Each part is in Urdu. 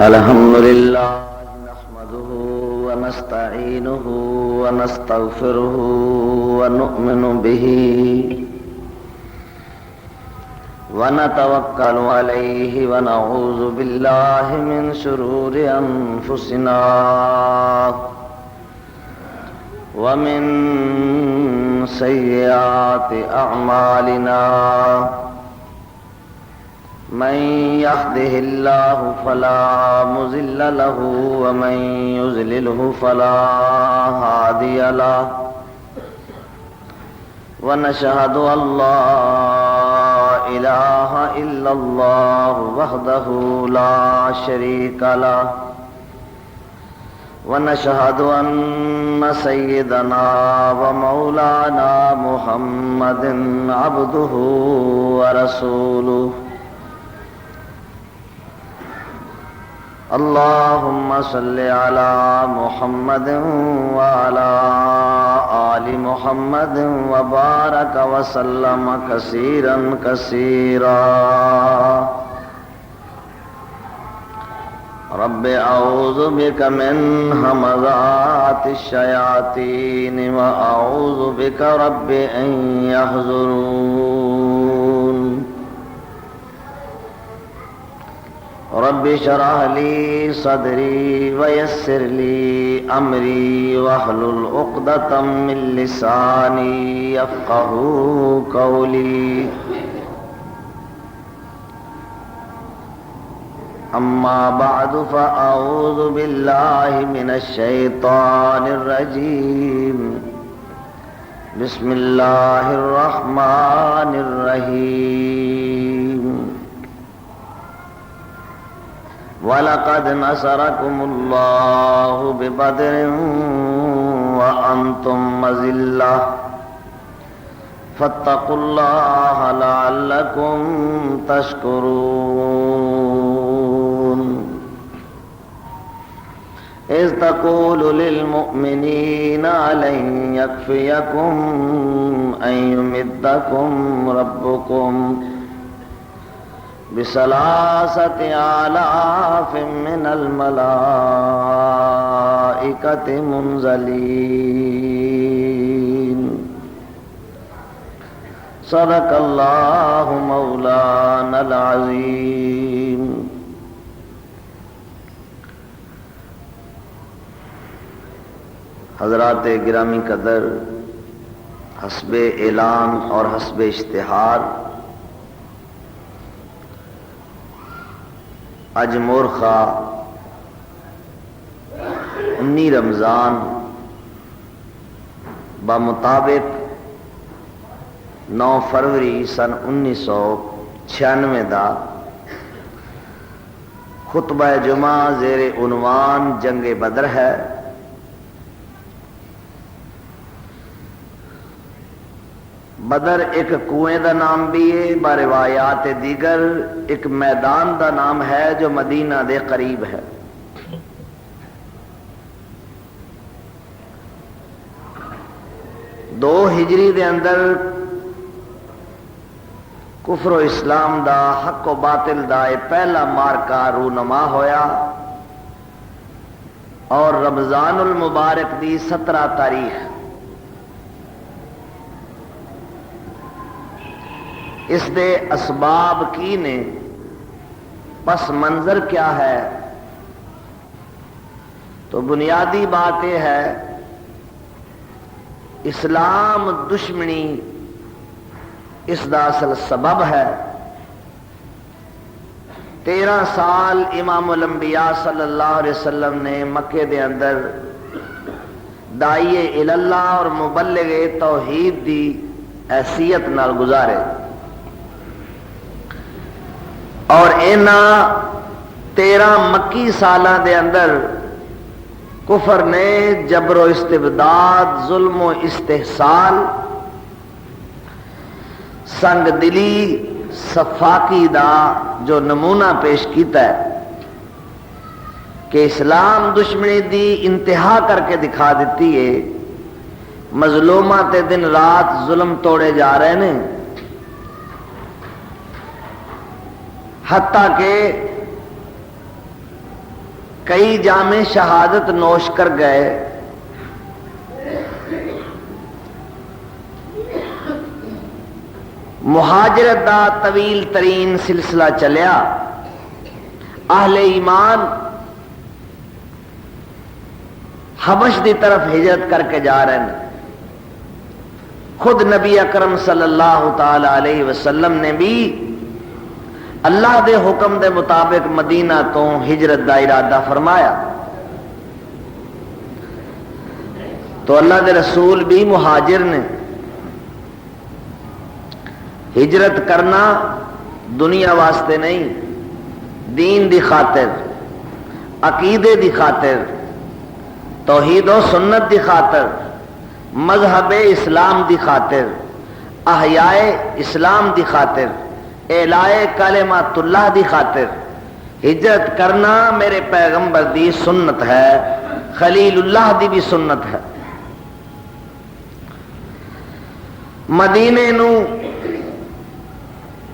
الحمد لله نحمده ونستعينه ونستغفره ونؤمن به ونتوكل عليه ونعوذ بالله من شرور أنفسنا ومن سيئات أعمالنا من يهده الله فلا مضل له ومن يضلله فلا هادي له ونشهد أن لا إله إلا الله وحده لا شريك له ونشهد أن سيدنا ومولانا محمد عبده ورسوله اللهم صل على محمد وعلى آل محمد وبارك وسلم كثيرا كثيرا رب أعوذ بك من همزات الشياطين وأعوذ بك رب أن يحضرون رب اشرح لي صدري ويسر لي أمري واحلل عقدة من لساني يفقهوا قولي أما بعد فأعوذ بالله من الشيطان الرجيم بسم الله الرحمن الرحيم وَلَقَدْ نَصَرَكُمُ اللَّهُ بِبَدْرٍ وَأَنْتُمْ أَذِلَّةٌ فَاتَّقُوا اللَّهَ لَعَلَّكُمْ تَشْكُرُونَ إِذْ تَقُولُ لِلْمُؤْمِنِينَ أَلَنْ يَكْفِيَكُمْ أَنْ يُمِدَّكُمْ رَبُّكُمْ بثلاثة آلاف من الملائكة منزلين صدق الله مولانا العظيم حضرات گرامی قدر، حسب اعلان اور حسب اشتہار اج مورخہ 19 رمضان بمطابق 9 فروری سن 1996 دا خطبہ جمعہ زیر عنوان جنگ بدر ہے۔ بدر ایک کنویں دا نام بھی ہے، باروایات دیگر ایک میدان دا نام ہے جو مدینہ دے قریب ہے۔ دو ہجری دے اندر کفر و اسلام دا، حق و باطل دا یہ پہلا مارکا رونما ہویا، اور رمضان المبارک دی 17 تاریخ اس دے اسباب کی نے، پس منظر کیا ہے؟ تو بنیادی بات یہ ہے اسلام دشمنی اس دا اصل سبب ہے۔ 13 سال امام الانبیاء صلی اللہ علیہ وسلم نے مکے دے اندر داعی اللہ اور مبلغ توحید دی حیثیت نال گزارے، اور انہاں 13 مکی سالاں دے اندر کفر نے جبر و استبداد، ظلم و استحصال، سنگ دلی، صفاقی دا جو نمونہ پیش کیتا ہے کہ اسلام دشمنی دی انتہا کر کے دکھا دیتی ہے۔ مظلوماں تے دن رات ظلم توڑے جا رہے ہیں، حتیٰ کہ کئی جام شہادت نوش کر گئے. مہاجرت دا طویل ترین سلسلہ چلیا. اہل ایمان حبش دی طرف ہجرت کر کے جا رہے ہیں. خود نبی اکرم صلی اللہ تعالی علیہ وسلم نے بھی اللہ دے حکم دے مطابق مدینہ تو ہجرت دا ارادہ فرمایا. تو اللہ دے رسول بھی مہاجر نے. ہجرت کرنا دنیا واسطے نہیں، دین دی خاطر، عقیدے دی خاطر، توحید و سنت دی خاطر، مذہب اسلام دی خاطر، احیاء اسلام دی خاطر، اعلاء کلمات اللہ دی خاطر ہجرت کرنا میرے پیغمبر دی سنت ہے، خلیل اللہ دی بھی سنت ہے. مدینے نو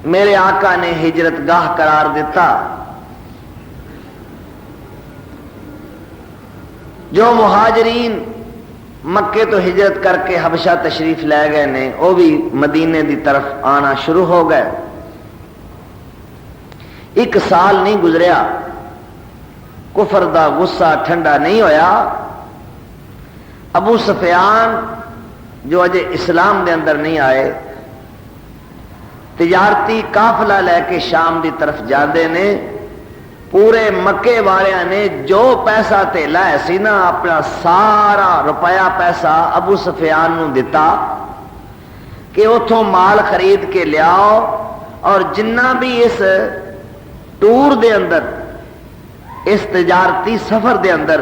میرے آقا نے ہجرت گاہ قرار دیتا. جو مہاجرین مکے تو ہجرت کر کے حبشہ تشریف لے گئے نے وہ بھی مدینے دی طرف آنا شروع ہو گئے. 1 سال نہیں گزریا، کفر دا غصہ ٹھنڈا نہیں ہویا. ابو سفیان جو اجے اسلام دے اندر نہیں آئے، تجارتی قافلہ لے کے شام دی طرف جاندے نے. پورے مکے والیاں نے جو پیسہ تیلا ہے سی نا، اپنا سارا روپیہ پیسہ ابو سفیان نو دیتا کہ اتھوں مال خرید کے لیاؤ، اور جنہ بھی اس ٹور دے اندر، اس تجارتی سفر دے اندر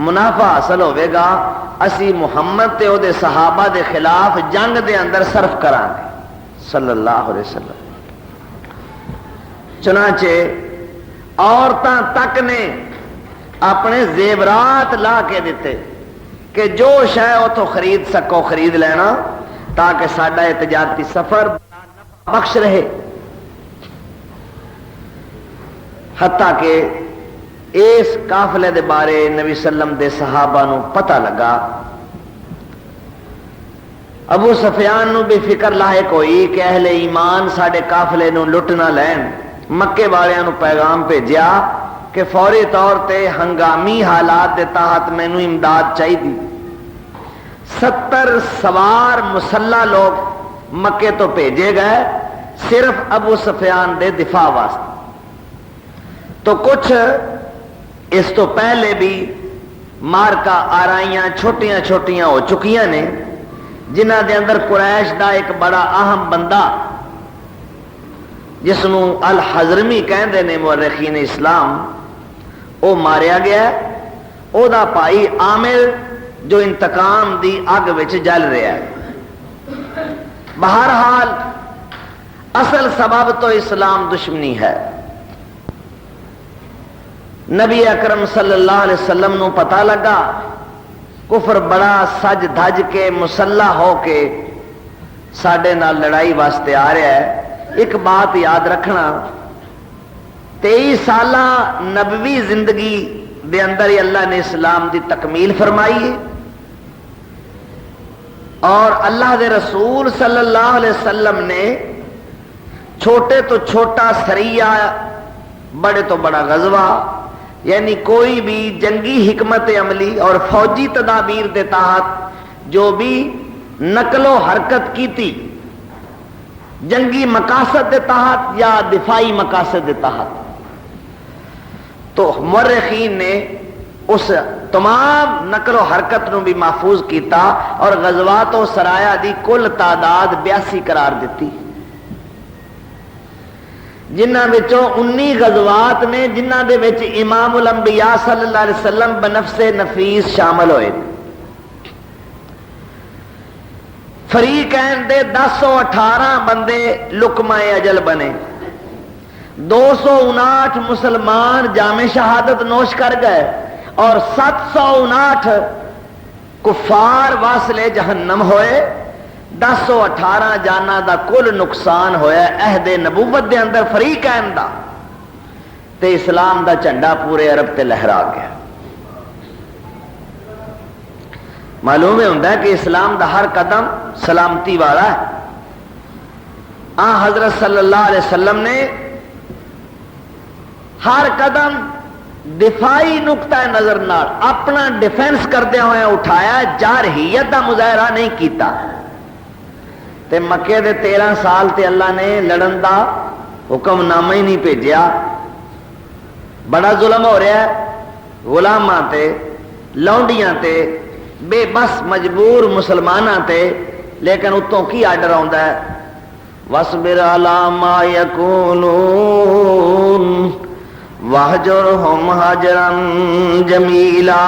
منافع حاصل ہوئے گا، اسی محمد تے او دے صحابہ دے خلاف جنگ دے اندر صرف کران گے صلی اللہ علیہ وسلم. چنانچہ عورتاں تک نے اپنے زیورات لا کے دیتے کہ جو شے اتوں خرید سکو خرید لینا، تاکہ ساڈا یہ تجارتی سفر بخش رہے. حتیٰ کہ اس قافلے دے بارے نبی سلم دے صحابہ نو پتہ لگا. ابو سفیان نو بھی فکر لاحق ہوئی کہ اہل ایمان ساڈے قافلے نو لٹ نہ لین. مکے والیاں نو پیغام بھیجیا کہ فوری طور تے ہنگامی حالات دے تحت مینوں امداد چاہیے. 70 سوار مسلح لوگ مکے تو بھیجے گئے صرف ابو سفیان دے دفاع واسطے. تو کچھ اس تو پہلے بھی مارکا آرائیاں چھوٹیاں چھوٹیاں ہو چکیاں نے، جنہ دے اندر قریش دا ایک بڑا اہم بندہ جس نو الحضرمی کہندے نے مورخین اسلام، او ماریا گیا. او دا بھائی عامر جو انتقام دی اگ وچ جل رہا ہے. بہرحال اصل سبب تو اسلام دشمنی ہے. نبی اکرم صلی اللہ علیہ وسلم نو پتہ لگا کفر بڑا سج دھج کے مسلح ہو کے ساڈے نال لڑائی واسطے آ رہا ہے. ایک بات یاد رکھنا، 23 سالہ نبوی زندگی دے اندر ہی اللہ نے اسلام دی تکمیل فرمائی ہے، اور اللہ دے رسول صلی اللہ علیہ وسلم نے چھوٹے تو چھوٹا سریہ، بڑے تو بڑا غزوہ، یعنی کوئی بھی جنگی حکمت عملی اور فوجی تدابیر دے تحت جو بھی نقل و حرکت کی تھی، جنگی مقاصد دے تحت یا دفاعی مقاصد دے تحت، تو مورخین نے اس تمام نقل و حرکت نو بھی محفوظ کیتا اور غزوات و سرایا دی کل تعداد 82 قرار دیتی، جنہ وچوں 19 غزوات نے جنہ دے وچ امام الانبیاء صلی اللہ علیہ وسلم بنفس نفیس شامل ہوئے. فریقین دے 1018 بندے لقمہ اجل بنے، 259 مسلمان جام شہادت نوش کر گئے، اور 759 کفار واصل جہنم ہوئے. 1018 جانا دا کل نقصان ہویا عہد نبوت دے اندر فریقین دا. تے اسلام دا جھنڈا پورے عرب تے لہرا گیا. معلوم ہوتا ہے کہ اسلام دا ہر قدم سلامتی والا ہے. حضرت صلی اللہ علیہ وسلم نے ہر قدم دفاعی نقطہ نظر نال اپنا ڈیفینس کردے ہوئے اٹھایا، جارحیت دا مظاہرہ نہیں کیتا. تے مکے دے 13 سال تے اللہ نے لڑن دا حکم نامہ ہی نہیں بھیجیا. بڑا ظلم ہو رہا ہے غلاماں تے، لونڈیاں تے، بے بس مجبور مسلماناں تے، لیکن اتوں کی آرڈر آندا ہے وَاصْبِرْ عَلَىٰ مَا يَقُولُونَ وَاهْجُرْهُمْ هَجْرًا جَمِيلًا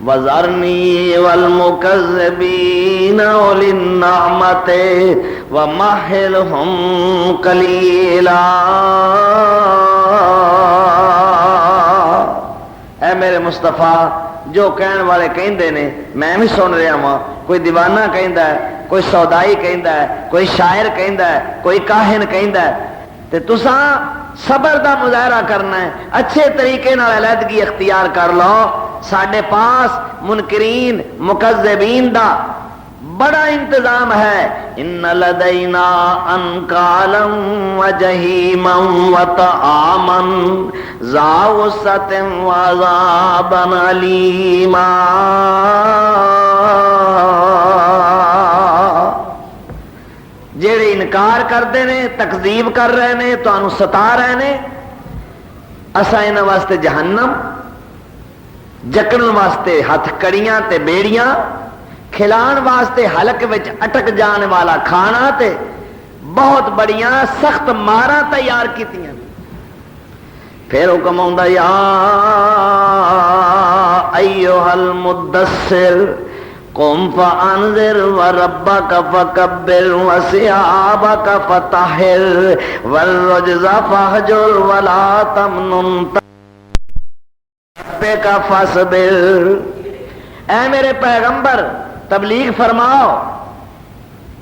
وَذَرْنِي وَالْمُكَذِّبِينَ أُولِي النَّعْمَةِ وَمَهِّلْهُمْ قَلِيلًا. اے میرے مصطفیٰ، جو کہن والے کہندے نے میں بھی سن رہا ہوں. کوئی دیوانہ کہندا ہے، کوئی سودائی کہندا ہے، کوئی شاعر کہندا ہے، کوئی کاہن کہندا ہے. تے تساں صبر دا مظاہرہ کرنا ہے، اچھے طریقے نال علیحدگی اختیار کر لو. ساڈے پاس منکرین مکذبین دا بڑا انتظام ہے. ان لدینا انکالا وجہیما وطعاما ذا غصۃ وعذابا علیما. جڑے انکار کرتے نے، تکذیب کر رہے نے، تانوں ستا رہے نے، اساں انہاں واسطے جہنم، جکڑن واسطے ہتھ کڑیاں تے بیڑیاں، کھلان واسطے حلق وچ اٹک جان والا کھانا تے بہت بڑیاں سخت ماراں تیار کیتیاں. پھر حکم آندا یا ایھا المدثر قم فانذر وربک فکبر وثیابک فطہر والرجز فاہجر ولا تمنن ربک فاصبر. اے میرے پیغمبر تبلیغ فرماؤ،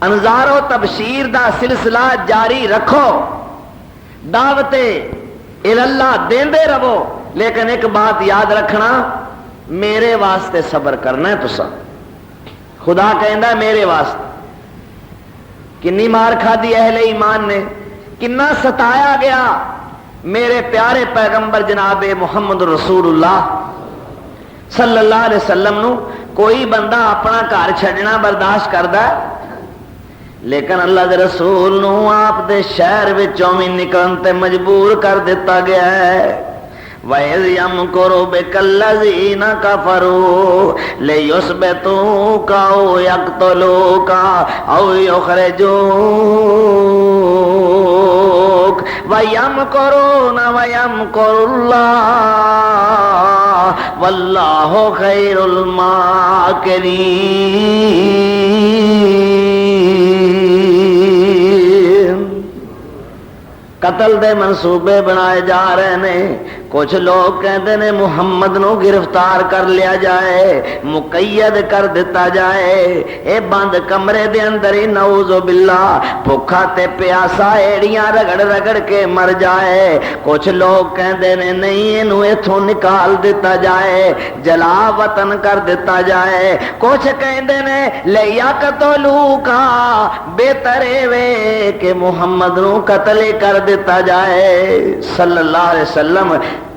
انذار و تبشیر دا سلسلہ جاری رکھو، دعوت اللہ دیندے رہو. لیکن ایک بات یاد رکھنا، میرے واسطے صبر کرنا ہے. تسا خدا کہندا میرے واسطے. کنی مار کھادی اہل ایمان نے، کنا ستایا گیا میرے پیارے پیغمبر جناب محمد رسول اللہ صلی اللہ علیہ وسلم نو. کوئی بندہ اپنا گھر چھڈنا برداشت کردا ہے، لیکن اللہ دے رسول نو آپ دے شہر وچوں وی نکلن تے مجبور کر دیتا گیا ہے. وَإِذْ يَمْكُرُ بِكَ الَّذِينَ كَفَرُوا لِيُثْبِتُوكَ أَوْ يَقْتُلُوكَ أَوْ يُخْرِجُوكَ وَيَمْكُرُونَ وَيَمْكُرُ اللَّهُ وَاللَّهُ خَيْرُ الْمَاكِرِينَ. قتل دے منصوبے بنائے جا رہے ہیں. کچھ لوگ کہتے ہیں محمد نو گرفتار کر لیا جائے، مقید کر دیتا جائے، اے بند کمرے دے اندر ہی نعوذ باللہ بھوکا تے پیاسا ایڑیاں رگڑ رگڑ کے مر جائے. کچھ لوگ کہتے ہیں نہیں، اینو ایتھوں نکال دیتا جائے، جلا وطن کر دیتا جائے. کچھ کہتے ہیں لیقتلوکا، بہتر وے کہ محمد نو قتل کر دیتا جائے. صلی اللہ علیہ وسلم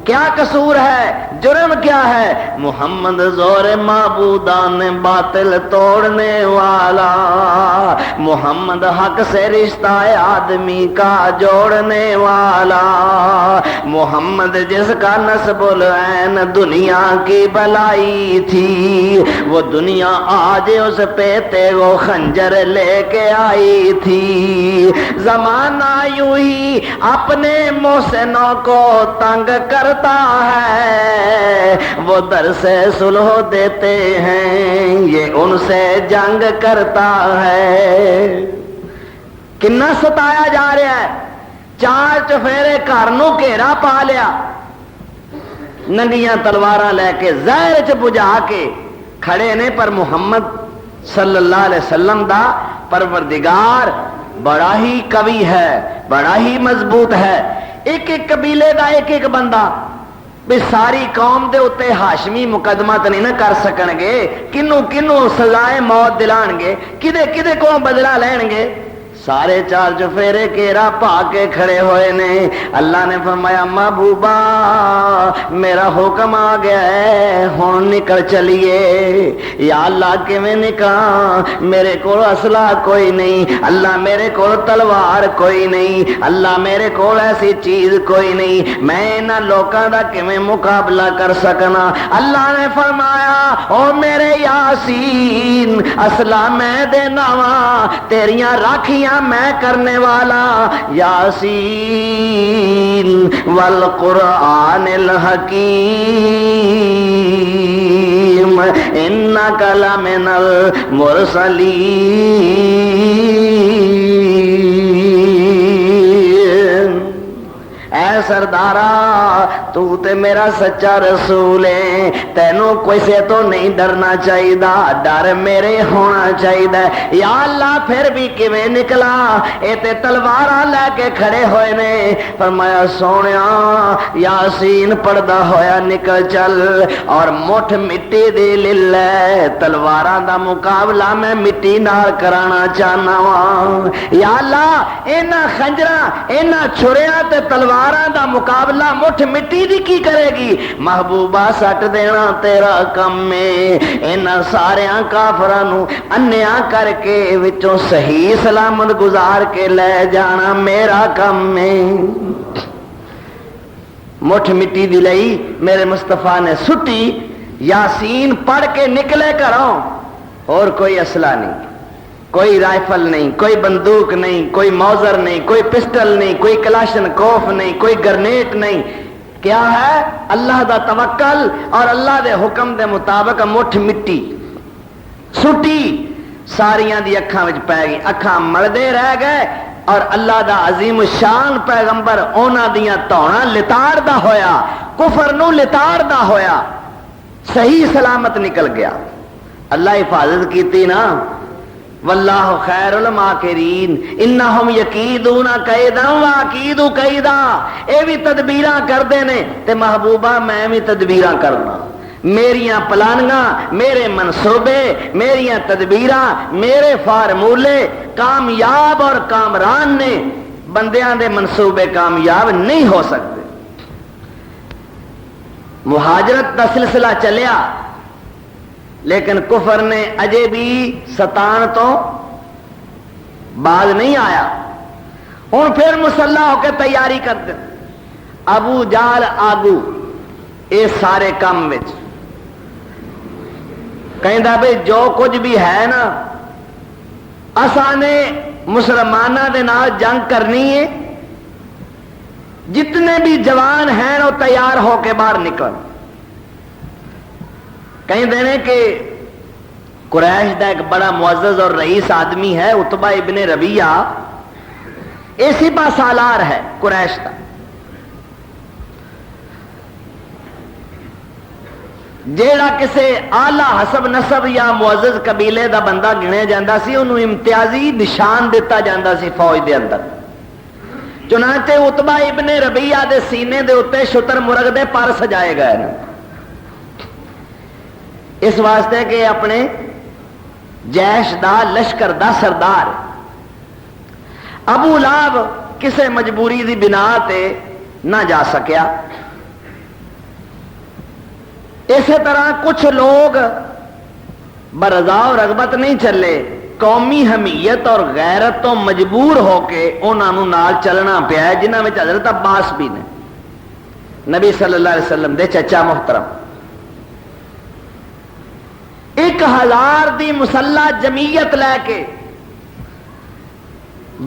کیا قصور ہے، جرم کیا ہے؟ محمد زور معبودان باطل توڑنے والا، محمد حق سے رشتہ آدمی کا جوڑنے والا، محمد جس کا نسب العین دنیا کی بلائی تھی، وہ دنیا آج اس پہ وہ خنجر لے کے آئی تھی. زمانہ یوں ہی اپنے محسنوں کو تنگ کرتا ہے، وہ در سے صلح دیتے ہیں، یہ ان سے جنگ کرتا ہے. کنا ستایا جا رہا ہے. 4 چفیرے گھر نو گھیرا پا لیا، ننگیاں تلواراں لے کے زہر چ بجھا کے کھڑے نے. پر محمد صلی اللہ علیہ وسلم دا پروردگار بڑا ہی قوی ہے، بڑا ہی مضبوط ہے. ایک ایک قبیلے دا ایک ایک بندہ بھی ساری قوم دے اتے ہاشمی مقدمہ تو نہیں نہ کر سکن گے. کنوں کنوں سزائے موت دلان گے، کدے کدے کو بدلہ لین گے. سارے چار چفیرے کیرا پا کے کھڑے ہوئے نے. اللہ نے فرمایا محبوبہ میرا حکم آ گیا ہے، ہن نکل چلیے. یا اللہ کیویں نکلاں، میرے کول اسلحہ کوئی نہیں. اللہ میرے کول تلوار کوئی نہیں. اللہ میرے کول ایسی چیز کوئی نہیں، میں انہاں لوکاں دا کیویں مقابلہ کر سکنا. اللہ نے فرمایا او میرے یاسین اسلحہ میں دینا وا، تیریاں راکھیاں میں کرنے والا. یاسین والقرآن الحکیم انک لمن المرسلین. اے سردارا تو تے میرا سچا رسول ہے، تینوں کسے تو نہیں ڈرنا چاہیے، ڈر میرے ہونا چاہیے. یا اللہ پھر بھی کیویں نکلا، اے تے تلواراں لے کے کھڑے ہوئے نے. فرمایا سونیا یاسین پڑھدا ہویا نکل چل، اور مٹھ مٹی دی للہ تلواراں دا مقابلہ میں مٹی نال کرانا چاہنا وا. یا اللہ انہاں خنجراں انہاں چھریاں تے تلواراں دا مقابلہ مٹھ مٹی دی کی کرے گی. محبوبہ سٹ دینا تیرا کم ہے، انہاں ساریاں کافراں نو انیا کر کے وچوں صحیح سلامت گزار کے لے جانا میرا کم ہے. مٹھ مٹی دی لئی میرے مصطفیٰ نے سٹی. یاسین پڑھ کے نکلے گھروں، اور کوئی اسلحہ نہیں، کوئی رائفل نہیں، کوئی بندوق نہیں، کوئی موزر نہیں، کوئی پسٹل نہیں، کوئی کلاشن کوف نہیں، کوئی گرنیٹ نہیں. کیا ہے؟ اللہ دا توکل اور اللہ دے حکم دے مطابق مٹھ مٹی سٹی ساریاں دی اکھاں وچ پے گئی. اکھاں ملدے رہ گئے، اور اللہ دا عظیم شان پیغمبر اونا دیاں توڑاں لتاڑ دا ہویا، کفر نو لتاڑ دا ہویا، صحیح سلامت نکل گیا. اللہ حفاظت کیتی نا. واللہ خیر الماکرین انہم یکیدون کیدا واکید کیدا. اے بھی تدبیراں کردے نے تے محبوبہ میں بھی تدبیراں کرنا. میریاں پلانیاں، میرے منصوبے، میریاں تدبیراں، میرے فارمولے کامیاب اور کامران نے. بندیاں دے منصوبے کامیاب نہیں ہو سکتے. مہاجرت دا سلسلہ چلیا، لیکن کفر نے اجے بھی ستان تو باز نہیں آیا. ہوں پھر مسلح ہو کے تیاری کرتے. ابو جال آگو یہ سارے کام وچ کہندا بھئی جو کچھ بھی ہے نا اساں نے مسلمانوں دے نال جنگ کرنی ہے. جتنے بھی جوان ہیں وہ تیار ہو کے باہر نکل. کہیں دینے کہ قریش دا ایک بڑا معزز اور رئیس آدمی ہے عتبہ ابن ربیعہ، اسی پا سالار ہے قریش دا. جیڑا کسے اعلی حسب نسب یا معزز قبیلے دا بندہ گنے جاندہ سی انہوں امتیازی نشان دیتا جاندہ سی فوج دے اندر. چنانچہ عتبہ ابن ربیعہ دے سینے دے اتے شتر مرغ دے پر سجائے گئے نا، اس واسطے کہ اپنے جیش دا لشکر دا سردار. ابو لہب کسے مجبوری دی بنا تے نہ جا سکیا. اسی طرح کچھ لوگ برضا و رغبت نہیں چلے، قومی حمیت اور غیرت تو مجبور ہو کے انہوں نال چلنا پیا، جنہاں میں حضرت عباس بھی نے، نبی صلی اللہ علیہ وسلم دے چچا محترم. 1000 دی مسلح جمعیت لے کے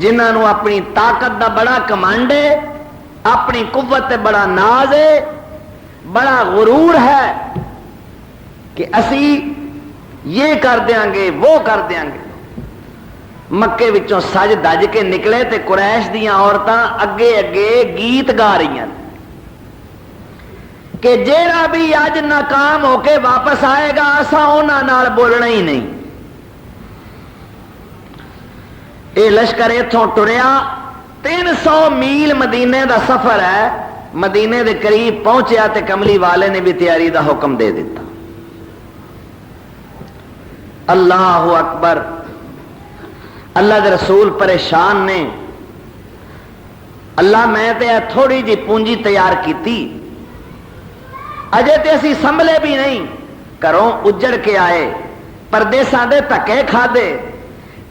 جنہوں اپنی طاقت دا بڑا کمانڈ ہے، اپنی قوت تے بڑا ناز ہے، بڑا غرور ہے کہ اسی یہ کر دیاں گے وہ کر دیاں گے. مکے وچوں سج دج کے نکلے تے قریش دیاں عورتاں اگے اگے گیت گا رہی ہیں کہ جیڑا بھی اج ناکام ہو کے واپس آئے گا اساں انہاں نال بولنا ہی نہیں. یہ لشکر اتوں ٹریا 300 میل مدینے دا سفر ہے. مدینے دے قریب پہنچیا تے کملی والے نے بھی تیاری دا حکم دے دیتا. اللہ اکبر. اللہ دے رسول پریشان نے. اللہ میں تے تھوڑی جی پونجی تیار کیتی, اجے تے اسی سنبھلے بھی نہیں, گھروں اجڑ کے آئے, پردیساں دے دھکے کھادے,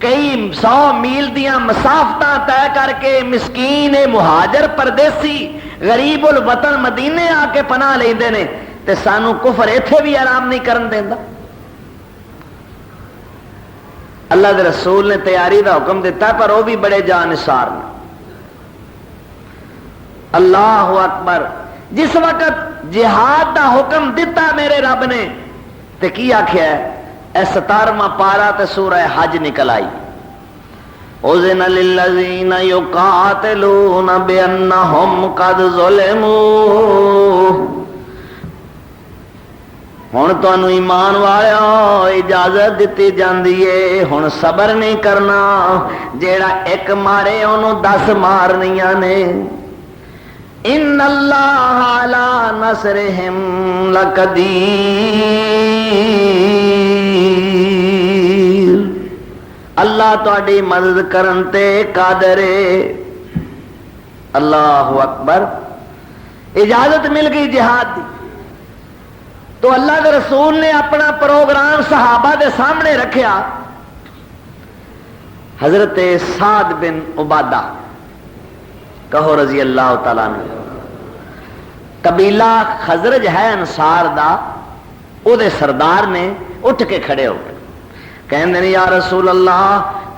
کئی 100 میل دیاں مسافتاں طے کر کے مسکین مہاجر پردیسی غریب الوطن مدینے آ کے پناہ لیندے نے, تے سانو کفر ایتھے بھی آرام نہیں کرن دیندا. اللہ دے رسول نے تیاری دا حکم دیتا پر وہ بھی بڑے جانسار نے. اللہ اکبر. جس وقت جہاد دا حکم دیتا میرے رب نے تے کی آکھیا ہے, اے 17واں پارا تے سورہ حج نکل آئی. اذن للذین یقاتلون بانہم قد ظلموا. ہن تانوں ایمان والیو اجازت دتی جاندی ہے, ہن صبر نہیں کرنا. جیڑا ایک مارے اونوں 10 مارنیاں نے. ان اللہ علی نصرہم لقدیر. اللہ تہاڈی مدد کرن تے قادر ہے. اللہ اکبر. اجازت مل گئی جہاد دی. تو اللہ کے رسول نے اپنا پروگرام صحابہ دے سامنے رکھیا. حضرت سعد بن عبادہ کہو رضی اللہ تعالیٰ عنہ, قبیلہ خزرج ہے انصار دا, او دے سردار نے اٹھ کے کھڑے ہو گئے, کہندے نے یا رسول اللہ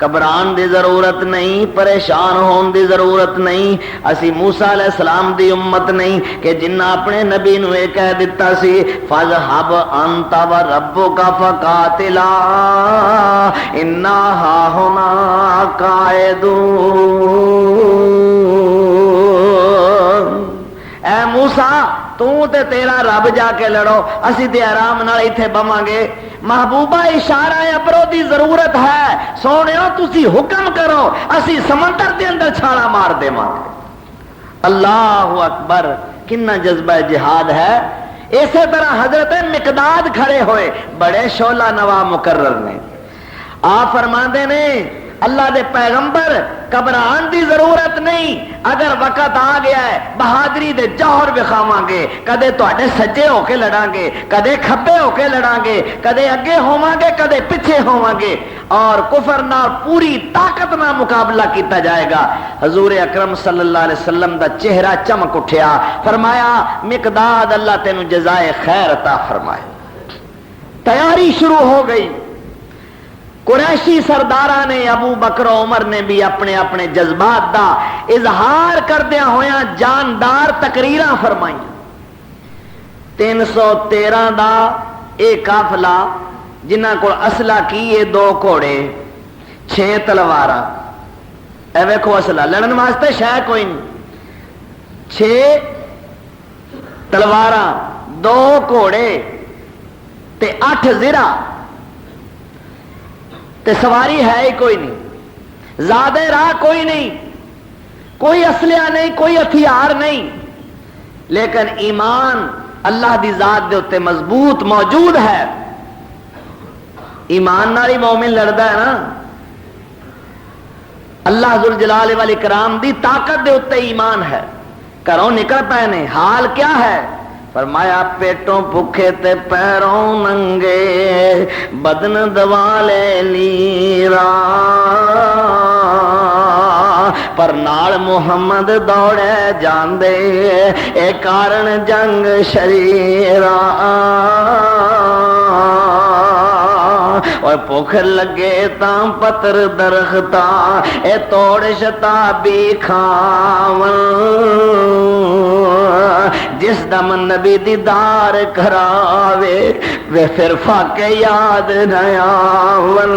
گھبران دی ضرورت نہیں, پریشان ہون دی ضرورت نہیں. اسی موسیٰ علیہ السلام دی امت نہیں کہ جنہ اپنے نبی نو یہ کہہ دیتا سی فَاذْهَبْ أَنْتَ وَرَبُّكَ فَقَاتِلَا إِنَّا هَاهُنَا قَاعِدُونَ. اے موسیٰ تو تے تیرا رب جا کے لڑو, اسی تے آرام نال ایتھے بواں گے. محبوبہ اشارہ ابرو دی ضرورت ہے, سونےو تسی حکم کرو اسی سمندر دے اندر چھالا مار دیواں. اللہ اکبر. کنا جذبہ جہاد ہے. اسی طرح حضرت مقداد کھڑے ہوئے, بڑے شعلہ نوا مقرر نے. آپ فرماندے نے اللہ دے پیغمبر گھبران دی ضرورت نہیں, اگر وقت آ گیا ہے بہادری دے جوہر وکھاواں گے. کدے تواڈے سجے ہو کے لڑاں گے, کدے کھبے ہو کے لڑاں گے, کدے اگے ہوواں گے, کدے پیچھے ہوواں گے, اور کفر نال پوری طاقت نال مقابلہ کیتا جائے گا. حضور اکرم صلی اللہ علیہ وسلم دا چہرہ چمک اٹھیا. فرمایا مقداد اللہ تینوں جزائے خیر عطا فرمائے. تیاری شروع ہو گئی. قریشی سرداراں نے, ابو بکر عمر نے بھی اپنے اپنے جذبات دا اظہار کردیا ہویا جاندار تقریراں فرمائیں. 313 دا اے قافلہ جنہ کو اسلحہ کی 2 گھوڑے 6 تلواراں. اے ویکھو اسلحہ لڑن واسطے شے کوئی نہیں. 6 تلواراں 2 گھوڑے تے 8 زرہ تے سواری ہے ہی کوئی نہیں, زیادہ راہ کوئی نہیں, کوئی اسلحہ نہیں, کوئی ہتھیار نہیں, لیکن ایمان اللہ دی ذات دے اتے مضبوط موجود ہے. ایمان نال ہی مومن لڑدا ہے نا. اللہ ذوالجلال والاکرام دی طاقت دے اتے ایمان ہے. گھروں نکل پے نے, حال کیا ہے؟ فرمایا پیٹوں بھوکے تے پیروں ننگے, بدن دوالے لیرا, پر نال محمد دوڑے جاندے, اے کارن جنگ شریرا. اور بھوک لگے تاں پتر درختاں, اے توڑ شتابی کھاون, جس دم نبی دیدار کراوے وے پھر فاقے یاد نہ آون.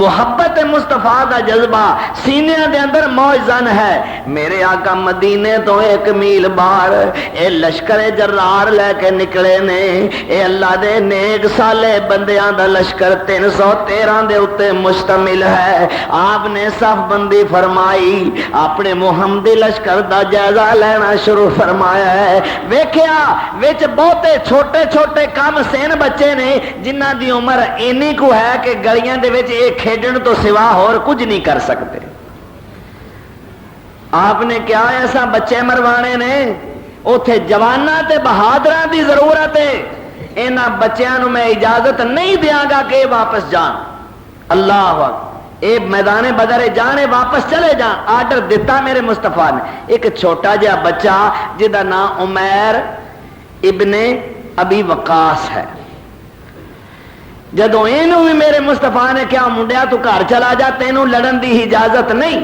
محبت محبت مصطفیٰ دا جذبہ سینیاں دے اندر موجزن ہے. میرے آقا مدینے تو 1 میل باہر اے لشکر جرار لے کے نکلے نے. اے اللہ دے نیک سالے بندیاں دا لشکر 313 دے اتے مشتمل ہے. آپ نے صف بندی فرمائی, اپنے محمدی لشکر دا جائزہ لینا شروع فرمایا ہے. ویکھیا وچ بہتے چھوٹے چھوٹے کم سین بچے نے جنہ دی عمر اینی کو ہے کہ گلیاں دے وچ ایک کھیڈن تو سوا اور کچھ نہیں کر سکتے. آپ نے کیا ایسا بچے مروانے نے؟ اوتھے جواناں تے بہادراں دی ضرورت ہے. انہاں بچیاں نو میں اجازت نہیں دیاں گا کہ واپس جان. اللہ اکبر, اے میدان بدر جانے واپس چلے جان. آرڈر دیتا میرے مصطفیٰ نے. ایک چھوٹا جہا بچہ جہدا نام عمیر ابن ابی وقاص ہے, جدو اینو بھی میرے مصطفیٰ نے کیا منڈیا تو گھر چلا جا, تینوں لڑن دی اجازت نہیں.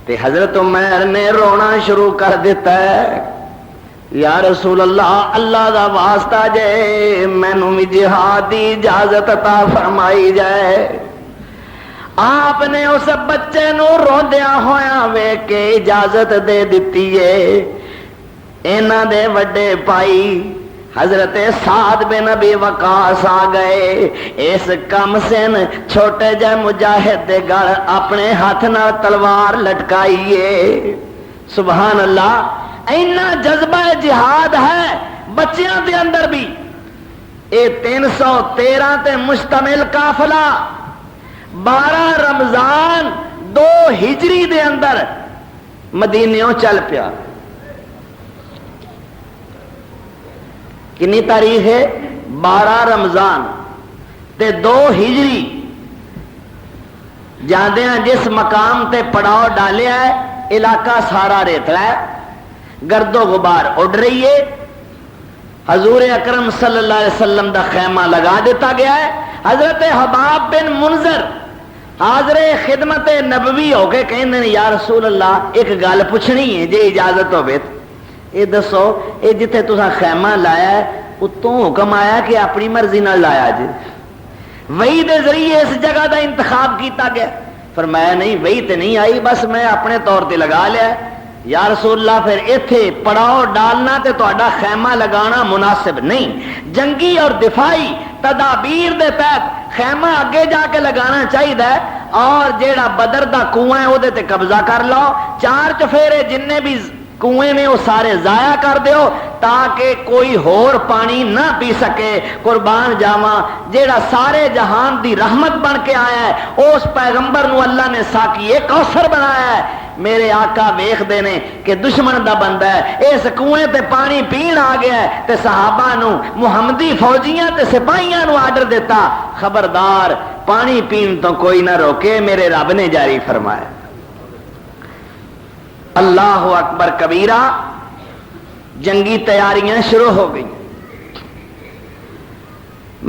تے حضرت عمیر نے رونا شروع کر دیتا ہے, یا رسول اللہ, اللہ دا واسطہ جے مینوں بھی جہاد دی اجازت عطا فرمائی جائے. آپ نے اس بچے نو روندیاں ہویاں ویکھ کے اجازت دے دیتی ہے. انہاں دے وڈے بھائی حضرت سعد بن ابی وقاص آ گئے. اس کم سن چھوٹے جے مجاہد دے گل اپنے ہاتھ نال تلوار لٹکائیے. سبحان اللہ, اینا جذبہ جہاد ہے بچیاں دے اندر بھی. اے 313 تے مشتمل قافلہ 12 رمضان 2 ہجری دے اندر مدینیوں چل پیا. کنی تاریخ ہے؟ 12 رمضان تے 2 ہجری. جاندیاں جس مقام تے پڑاؤ ڈالیا ہے علاقہ سارا ریتلا ہے, گرد و غبار اڑ رہی ہے. حضور اکرم صلی اللہ علیہ وسلم دا خیمہ لگا دیتا گیا ہے. حضرت حباب بن منذر حاضر خدمت نبوی ہو کے کہندے نے, یا رسول اللہ ایک گل پوچھنی ہے جے اجازت ہوے. یہ دسو, یہ جتھے تساں خیمہ لایا ہے اتوں حکم آیا کہ اپنی مرضی نہ لایا جی؟ وحی دے ذریعے اس جگہ دا انتخاب کیتا گیا؟ فرمایا نہیں, وحی تے نہیں آئی, بس میں اپنے طور تے لگا لیا. یا رسول اللہ, پھر ایتھے پڑاؤ ڈالنا تے تہاڈا خیمہ لگانا مناسب نہیں. جنگی اور دفاعی تدابیر دے تحت خیمہ اگے جا کے لگانا چاہیے, اور جیڑا بدر دا کنواں ہے وہ تے قبضہ کر لو. 4 چفیرے جننے بھی کنویں میں وہ سارے ضائع کر دیو تاکہ کوئی ہور پانی نہ پی سکے. قربان جاواں, جیڑا سارے جہان دی رحمت بن کے آیا ہے اس پیغمبر نو اللہ نے ساقی کوثر بنایا ہے. میرے آقا ویکھ دے نے کہ دشمن دا بندہ ہے, اس کنویں تے پانی پین آ گیا ہے, تے صحابہ نو محمدی فوجیاں تے سپاہیاں نو آرڈر دیتا, خبردار پانی پین تو کوئی نہ روکے, میرے رب نے جاری فرمایا. اللہ اکبر کبیرہ. جنگی تیاریاں شروع ہو گئی.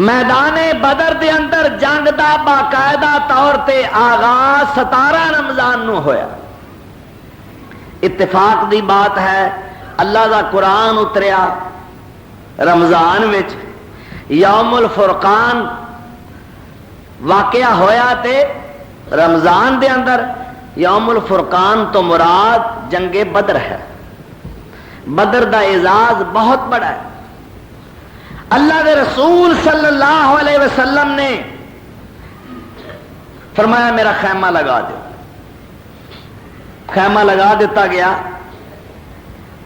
میدان بدر دے اندر جنگ دا باقاعدہ طور تے آغاز 17 رمضان نو ہویا. اتفاق دی بات ہے, اللہ دا قرآن اتریا رمضان وچ, یوم الفرقان واقعہ ہویا تے رمضان دے اندر. یوم الفرقان تو مراد جنگ بدر ہے. بدر دا اعزاز بہت بڑا ہے. اللہ دے رسول صلی اللہ علیہ وسلم نے فرمایا میرا خیمہ لگا دو. خیمہ لگا دیتا گیا.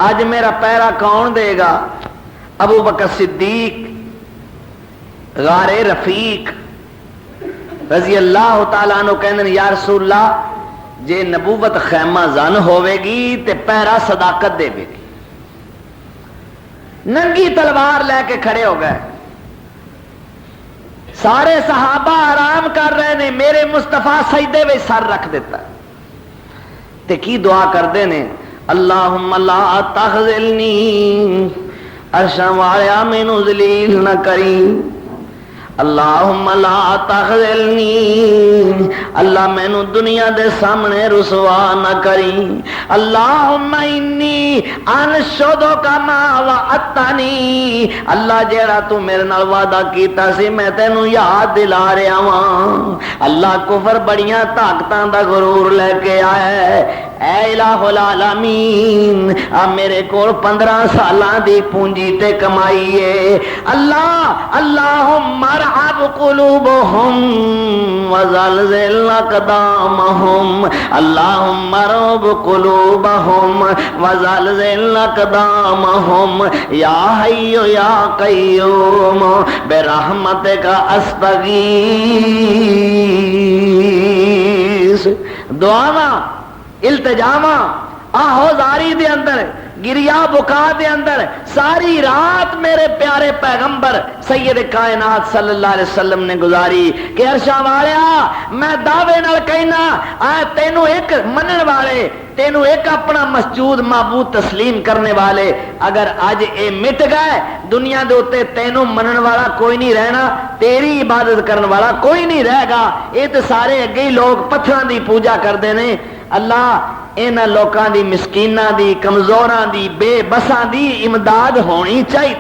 اج میرا پہرا کون دے گا؟ ابو بکر صدیق غار رفیق رضی اللہ تعالیٰ عنہ کہندے یا رسول اللہ, جے نبوت خیمہ زن ہوے گی تے پہرا صداقت دے گی. ننگی تلوار لے کے کھڑے ہو گئے. سارے صحابہ آرام کر رہے نے, میرے مصطفیٰ سجدے وچ سر رکھ دیتا تے کی دعا کردے نے, اللہم لا تخذلنی, عرشاں والیا مینوں ذلیل نہ کری. اللہم لا تخذلنی، اللہ مینوں دنیا دے سامنے رسوا نہ کری، اللہم انی انشدک ما وعدتنی، اللہ جیڑا تو میرے نال وعدہ کیتا سی میں تینوں یاد دلا رہا ہاں۔ اللہ کفر بڑیاں طاقتاں دا غرور لے کے آیا ہے، اے الہ العالمین میرے کول 15 سالاں دی پونجی تے کمائی ہے، اللہم ارعب قلوبہم وزلزل اقدامہم، اللہم ارعب قلوبہم وزلزل اقدامہم، یا حی یا قیوم برحمتک استغیث۔ دعاواں التجاواں آہوزاری دے اندر، گریا بکا دے اندر، ساری رات میرے پیارے پیغمبر سید کائنات صلی اللہ علیہ وسلم نے گزاری کہ عرشاں والیا میں دعوے نال کہنا تینوں ایک منن والے، تینوں ایک اپنا مسجود معبود تسلیم کرنے والے اگر اج اے مٹ گئے دنیا دے اوتے تینوں منن والا کوئی نہیں رہنا، تیری عبادت کرن والا کوئی نہیں رہے گا۔ اے تے سارے اگے ہی لوگ پتھراں دی پوجا کردے نے، اللہ انہاں لوکاں دی، مسکیناں دی، کمزوراں دی، بے بساں دی امداد ہونی چاہیے۔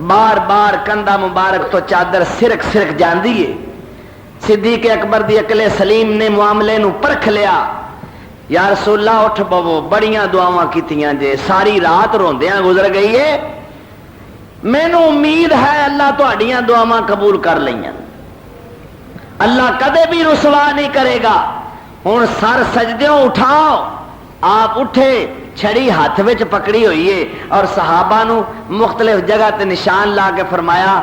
بار بار کندھا مبارک تو چادر سرک سرک جاندی ہے۔ صدیق اکبر دی عقل سلیم نے معاملے نو پرکھ لیا، یا رسول اللہ اٹھ بوو، بڑیاں دعاواں کیتیاں جے، ساری رات روندیاں گزر گئی ہے، مینوں امید ہے اللہ تہاڈیاں دعاواں قبول کر لئیاں، اللہ کدے بھی رسوا نہیں کرے گا۔ ہن سر سجدیوں اٹھاؤ، آپ اٹھے، چھڑی ہاتھ وچ پکڑی ہوئی ہے، اور صحابہ نو مختلف جگہ تے نشان لا کے فرمایا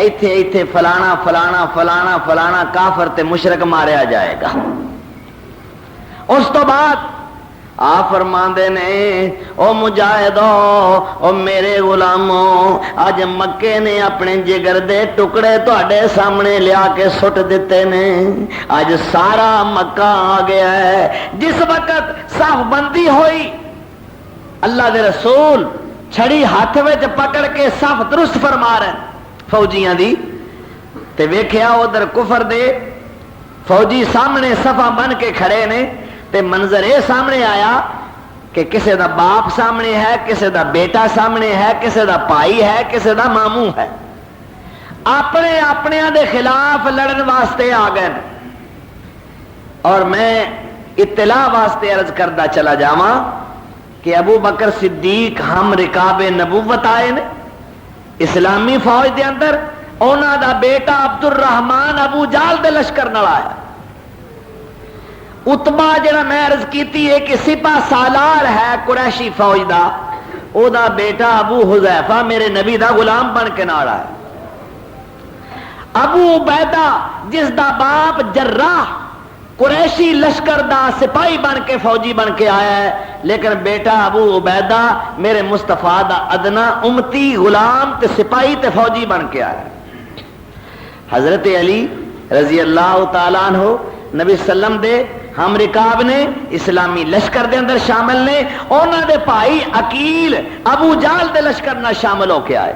ایتھے ایتھے فلانا فلانا فلانا فلانا کافر تے مشرک ماریا جائے گا۔ اس تو بعد آپ فرماندے نے او مجاہدو، او میرے غلاموں، اج مکے نے اپنے جگر دے ٹکڑے تواڈے سامنے لیا کے سٹ دیتے نے، اج سارا مکہ آ گیا ہے۔ جس وقت صف بندی ہوئی اللہ دے رسول چھڑی ہاتھ وچ پکڑ کے صف درست فرما رہے فوجیاں دی، تے ویکھیا ادھر کفر دے فوجی سامنے صفاں بن کے کھڑے نے، تے منظر اے سامنے آیا کہ کسے دا باپ سامنے ہے، کسے دا بیٹا سامنے ہے، کسے دا بھائی ہے، کسے دا ماموں ہے، اپنے اپنیاں دے خلاف لڑن واسطے آ گئے۔ اور میں اطلاع واسطے عرض کردہ چلا جاواں کہ ابو بکر صدیق ہم رکاب نبوت آئے نے اسلامی فوج دے اندر، اونا دا بیٹا عبد الرحمن ابو جال دے لشکر نال آیا۔ اتبا جڑا میں عرض کیتی ہے کہ سپاہ سالار ہے قریشی فوج دا، او دا بیٹا ابو حذیفہ میرے نبی دا غلام بن کے نال آیا۔ ابو عبیدہ جس دا باپ جراح قریشی لشکر دا سپاہی بن کے فوجی بن کے آیا ہے، لیکن بیٹا ابو عبیدہ میرے مصطفیٰ دا ادنا امتی غلام تے سپاہی تے فوجی بن کے آیا ہے۔ حضرت علی رضی اللہ تعالیٰ عنہ نبی وسلم دے ہم رکاب نے، اسلامی لشکر دے اندر شامل نے، اونا دے بھائی عقیل ابو جال دے لشکر نہ شامل ہو کے آئے۔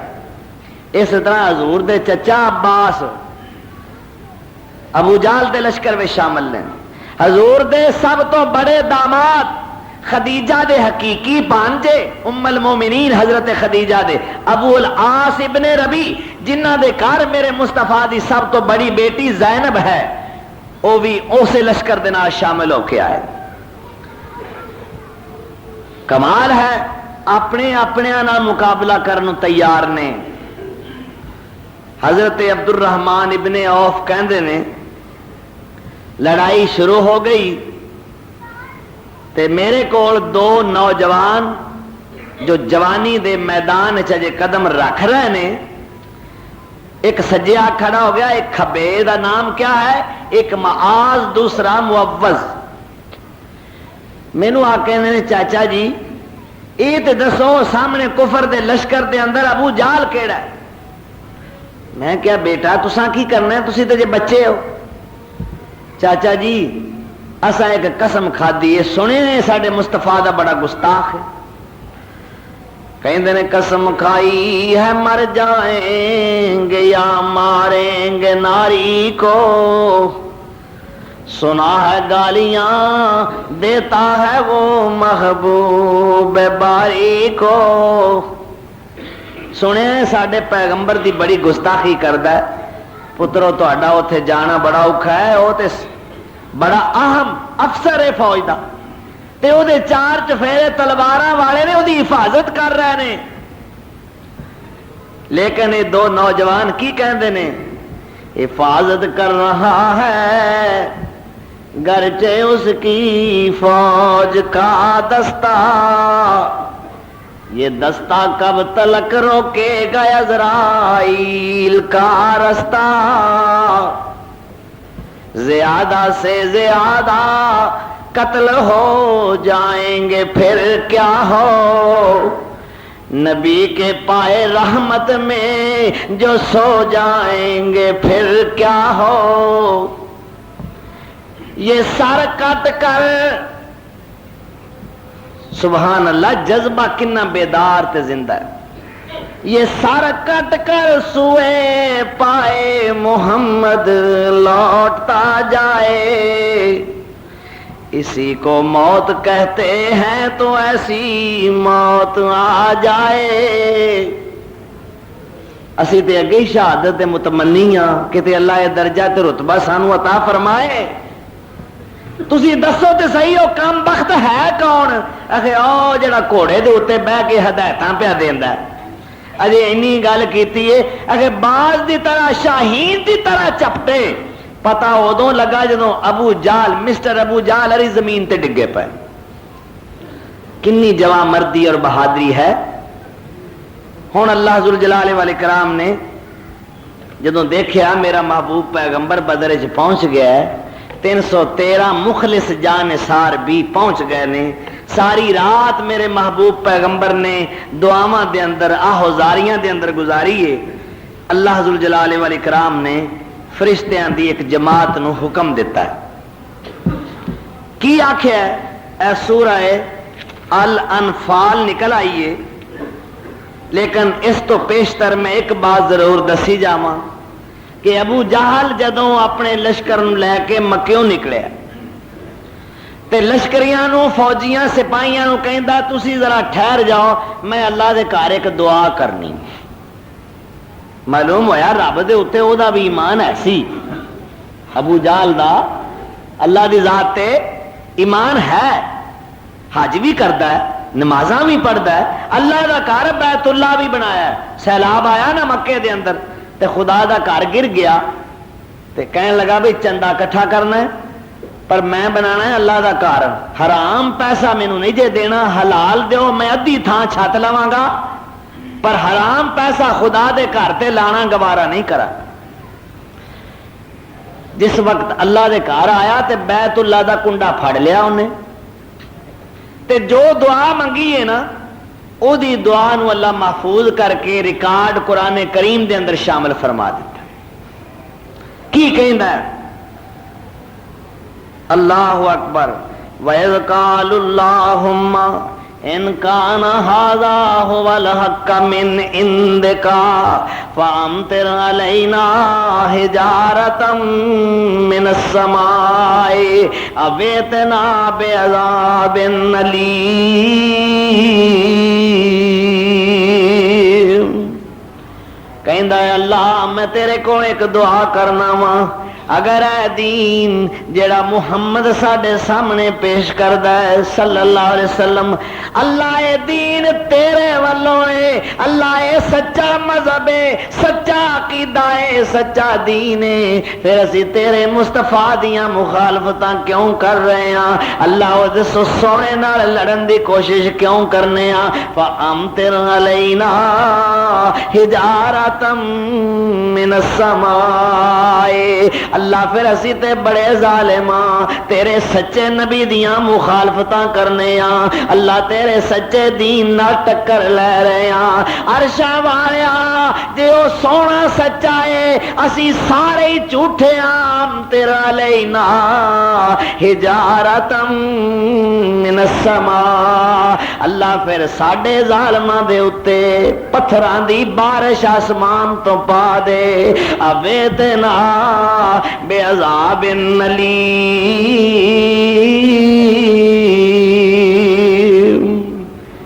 اس طرح حضور دے چچا عباس ابو جال دے لشکر میں شامل نے۔ حضور دے سب تو بڑے داماد خدیجہ دے حقیقی بانجے ام المومنین حضرت خدیجہ دے ابو العاص ابن ربی، جنہ دے گھر میرے مصطفیٰ دی سب تو بڑی بیٹی زینب ہے، وہ بھی اسے لشکر دے نال شامل ہو کے آئے۔ کمال ہے، اپنے اپنے نال مقابلہ کرنے تیار نے۔ حضرت عبد الرحمن ابن عوف کہندے نے لڑائی شروع ہو گئی تے میرے کول دو نوجوان جو جوانی دے میدان چجے قدم رکھ رہے نے، ایک سجیا کھڑا ہو گیا، ایک کھبے دا نام کیا ہے، ایک معاذ دوسرا معوذ۔ مینوں آ کے نے چاچا جی یہ تے دسو سامنے کفر دے لشکر دے اندر ابو جال کیڑا ہے؟ میں کیا بیٹا تساں کی کرنا ہے، تسی تے جے بچے ہو۔ چاچا جی اساں ایک قسم کھادی ہے، سنے نے ساڈے مصطفیٰ دا بڑا گستاخ ہے، کہندے نے قسم کھائی ہے مر جائیں گے یا ماریں گے ناری کو، سنا ہے گالیاں دیتا ہے وہ محبوب باری کو۔ سنے ساڈے پیغمبر دی بڑی گستاخی کردا ہے، پترو تہاڈا اوتھے جانا بڑا اوکھا ہے، وہ تے بڑا اہم افسر ہے فوج دا، تے او دے چار چفیرے تلواراں والے نے او دی حفاظت کر رہے نے، لیکن یہ دو نوجوان کی کہندے نے، حفاظت کر رہا ہے گرچہ اس کی فوج کا دستہ، یہ دستہ کب تلک روکے گا عزرائیل کا رستہ، زیادہ سے زیادہ قتل ہو جائیں گے پھر کیا ہو، نبی کے پائے رحمت میں جو سو جائیں گے پھر کیا ہو، یہ سر کٹ کر، سبحان اللہ جذبہ کنا بیدار تے زندہ ہے، یہ سر کٹ کر سوئے پائے محمد لوٹتا جائے، اسی کو موت کہتے ہیں تو ایسی موت آ جائے، اسی تے اگے شہادت متمنی ہاں کہ اللہ یہ درجہ تے رتبہ سانو عطا فرمائے۔ تسی دسو تے صحیح ہو کم بخت ہے کون؟ اکھے او جڑا گھوڑے دے اوتے بہ کے ہدایتاں پیا دیندا ہے، اجے اینی گل کیتی ہے، اکھے باز دی طرح شاہین دی طرح چپٹے، پتہ ادوں لگا جدوں ابو جہل مسٹر ابو جہل ہری زمین تے ڈگے پے، کنی جوان مردی اور بہادری ہے۔ ہن اللہ ذوالجلال والاکرام نے جدوں دیکھیا میرا محبوب پیغمبر بدر وچ پہنچ گیا ہے، 313 مخلص جانثار بھی پہنچ گئے نے، ساری رات میرے محبوب پیغمبر نے دعاواں دے اندر آہوزاریاں دے اندر گزاری ہے، اللہ ذوالجلال والاکرام نے فرشتیاں دی ایک جماعت نو حکم دیتا ہے، کی آکھیا ہے؟ اے سورہ الانفال نکل آئیے، لیکن اس تو پیشتر میں ایک بات ضرور دسی جاواں کہ ابو جہل جدوں اپنے لشکر لے کے مکیوں نکلے تے لشکریاں نو فوجیاں سپاہیاں نو کہندا تسی ذرا ٹھہر جاؤ، میں اللہ دے گھر ایک دعا کرنی۔ معلوم ہویا رب دے اوتے او دا بھی ایمان ایسی، ابو جہل دا اللہ دی ذات تے ایمان ہے، حج بھی کردا ہے، نمازاں بھی پڑھدا ہے، اللہ دا گھر بیت اللہ بھی بنایا ہے، سیلاب آیا نا مکے دے اندر تے خدا دا گھر گر گیا تے کہنے لگا بھی چندہ کٹھا کرنا ہے پر میں بنانا ہے اللہ دا گھر، حرام پیسہ مینوں نہیں جے دینا، حلال دیو میں ادھی تھان چھت لواں گا، پر حرام پیسہ خدا دے گھر تے لانا گوارا نہیں کرا۔ جس وقت اللہ دے گھر آیا تے بیت اللہ دا کنڈا پھڑ لیا انہیں تے جو دعا منگی ہے نا او دی دعا نو اللہ محفوظ کر کے ریکارڈ قرآن کریم دے اندر شامل فرما دیتا۔ کی کہندا ہے؟ اللہ اکبر، وَإِذْ قَالُوا اللَّهُمَّ إِنْ كَانَ هَذَا هُوَ الْحَقَّ مِنْ عِنْدِكَ فَأَمْطِرْ عَلَيْنَا حِجَارَةً مِنَ السَّمَاءِ أَوْ ائْتِنَا بِعَذَابٍ أَلِيمٍ۔ کہندا ہے اللہ میں تیرے کو ایک دعا کرنا وا، اگر اے دین جڑا محمد ساڈے سامنے پیش کردا ہے صلی اللہ علیہ وسلم، اللہ اے دین تیرے والوں ہے، اللہ اے سچا مذہب ہے، سچا عقیدہ ہے، سچا دین ہے، پھر اسی تیرے مصطفیٰ دیاں مخالفتاں کیوں کر رہے ہیں؟ اللہ اس سونے نال لڑن دی کوشش کیوں کرنے ہیں؟ فَأَمْطِرْ عَلَيْنَا حِجَارَةً مِنَ من السماء اللہ پھر اسی تے بڑے ظالماں تیرے سچے نبی دیاں مخالفتاں کرنے ہاں اللہ تیرے سچے دین نال ٹکر لے رہے ہاں عرشاں والیا جے او سونا سچا ہے اسی سارے ہی جھوٹے ہاں تیرا لینا حجارتم من السماء اللہ پھر ساڈے ظالماں دے اتے پتھراں دی بارش آسمان تو پا دے اویتنا بے عذاب علیم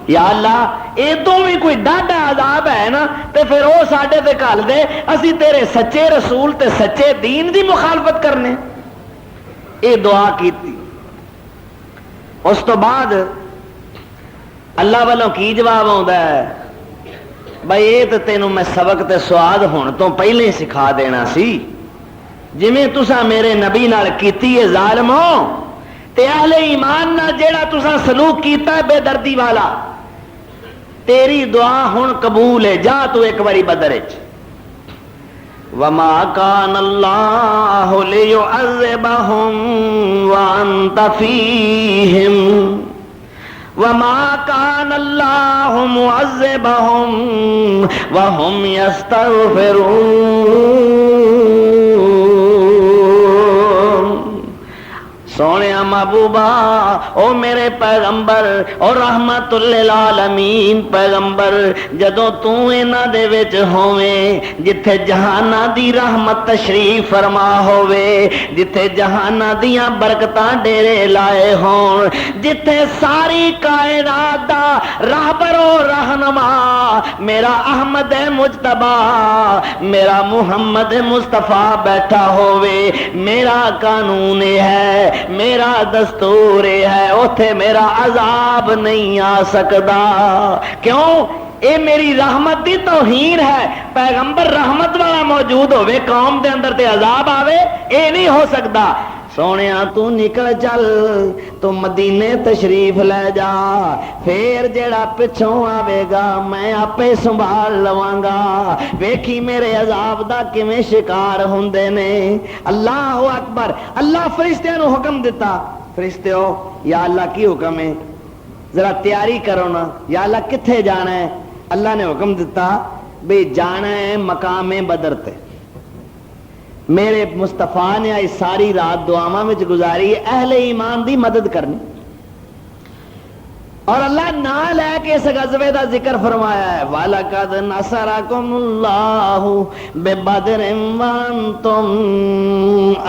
یا اللہ اے تو بھی کوئی ڈاڈا عذاب ہے نا تے پھر او ساڈے تے گھل دے اسی تیرے سچے رسول تے سچے دین دی مخالفت کرنے اے دعا کیتی اس تو بعد اللہ والوں کی جواب آتا ہے بھائی یہ تو تینوں میں سبق تے سواد ہون تو پہلے ہی سکھا دینا سی جویں تساں میرے نبی نال کیتی ہے ظالمو تے اہل ایمان نال جیڑا تساں سلوک کیتا ہے بے دردی والا تیری دعا ہن قبول ہے جا تو ایک باری بدر وچ وما كان الله ليعذبهم وانت فيهم وما كان الله معذبهم وهم يستغفرون سونے محبوبہ او میرے پیغمبر اور رحمت للعالمین پیغمبر جدوں تو انہاں دے وچ ہوویں جتھے جہاناں دی رحمت تشریف فرما ہووے جتھے جہاناں دیاں برکتاں ڈیرے لائے ہون جتھے ساری کائنات دا راہبر و رہنما میرا احمد مجتبی میرا محمد مصطفیٰ بیٹھا ہووے میرا قانون ہے میرا دستور ہے اوتھے میرا عذاب نہیں آ سکدا کیوں اے میری رحمت دی توہین ہے پیغمبر رحمت والا موجود ہوئے قوم دے اندر تے عذاب آوے اے نہیں ہو سکدا سونیا تو نکل چل تو مدینے تشریف لے جا پھر جیڑا پچھوں آوے گا میں آپے سنبھال لواں گا ویکھی میرے عذاب دا کیویں شکار ہوندے نے اللہ اکبر اللہ فرشتیاں نو حکم دیتا فرشتیو یا اللہ کی حکم ہے ذرا تیاری کرو نا یا اللہ کتھے جانا ہے اللہ نے حکم دیتا بھئی جانا ہے مقام بدر تے میرے مصطفیٰ نے آئی ساری رات دعاواں وچ گزاری اہل ایمان دی مدد کرنی اور اللہ نہ لے کے اس غزوے دا ذکر فرمایا ہے وَلَقَدْ نَصَرَكُمُ اللَّهُ بِبَدْرٍ وَأَنْتُمْ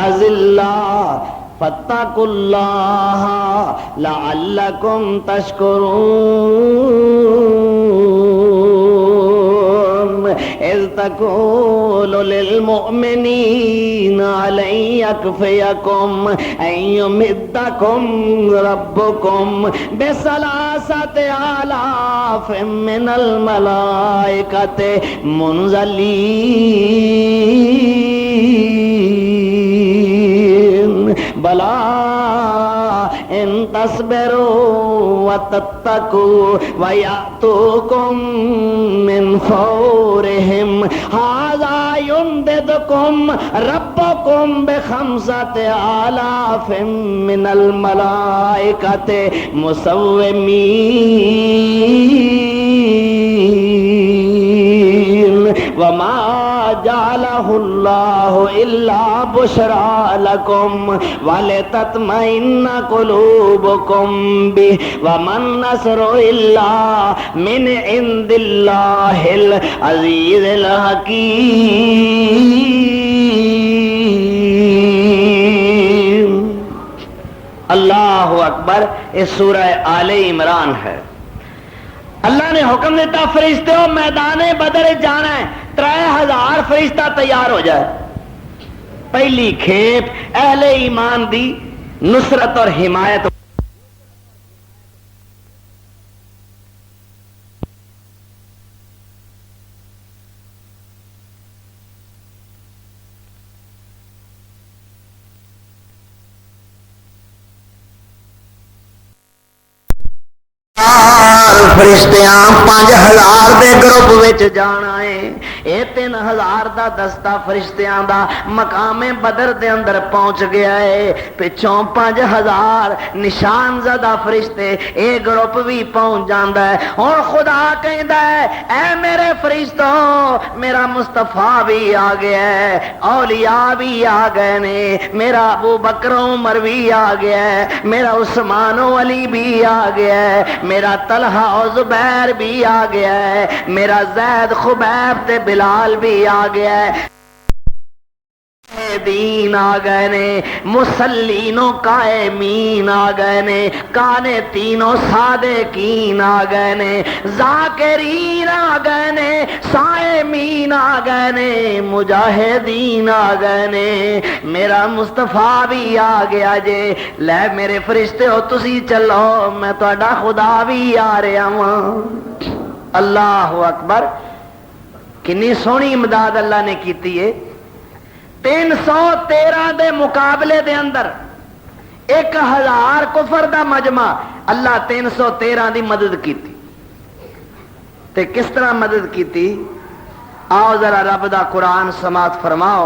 أَذِلَّةٌ فَاتَّقُوا اللَّهَ لَعَلَّكُمْ تَشْكُرُونَ إِذْ تَقُولُ لِلْمُؤْمِنِينَ أَلَنْ يَكْفِيَكُمْ أَنْ يُمِدَّكُمْ رَبُّكُمْ بِثَلَاثَةِ آلَافٍ مِّنَ الْمَلَائِكَةِ مُنْزَلِينَ بَلَا إِن تَصْبِرُوا وَتَتَّقُوا وَيَأْتُوكُم مِّن فَوْرِهِمْ هَٰذَا يُمْدِدْكُمْ رَبُّكُمْ بِخَمْسَةِ آلَافٍ مِّنَ الْمَلَائِكَةِ مُسَوِّمِينَ وَمَا جَعَلَهُ اللَّهُ إِلَّا بُشْرَىٰ لَكُمْ وَلِتَطْمَئِنَّ قُلُوبُكُمْ بِهِ وَمَا النَّصْرُ إِلَّا مِنْ عِندِ اللَّهِ الْعَزِيزِ الْحَكِيمِ اللہ اکبر اس سورہ آل عمران ہے اللہ نے حکم دیتا فرشتے ہو میدان بدر جانا ہے 3000 فرشتہ تیار ہو جائے پہلی کھیپ اہل ایمان دی نصرت اور حمایت فرشتیاں 5000 دے گروپ وچ جانا ہے اے 3000 دا دستہ فرشتیاں دا مقام بدر دے اندر پہنچ گیا ہے، پچھوں 5000 نشان زدہ فرشتے اے گروپ بھی پہنچ جاندا ہے۔ اور خدا کہندا ہے اے میرے فرشتوں میرا مصطفیٰ بھی آ گیا ہے، اولیاء بھی آ گئے نے، میرا ابو بکر عمر بھی آ گیا ہے، میرا عثمان و علی بھی آ گیا ہے، میرا طلحہ و زبیر بھی آ گیا ہے، میرا زید خبیب تے بلال بھی آ گیا ہے، دین آ گئے نے، مسلین و قائمین آ گئے نے، قانتین و صادقین آ گئے نے، ذاکرین آ گئے نے، صائمین آ گئے نے، مجاہدین آ گئے نے، میرا مصطفیٰ بھی آ گیا جے۔ لے میرے فرشتے ہو تسی چلو، میں تہاڈا خدا بھی آ رہا ہوں۔ اللہ اکبر، کنی سونی امداد اللہ نے کیتی ہے۔ 313 دے مقابلے دے اندر 1000 کفر دا مجمع، اللہ 313 دی مدد کیتی۔ تے کس طرح مدد کیتی؟ آؤ ذرا رب دا قرآن سماعت فرماؤ۔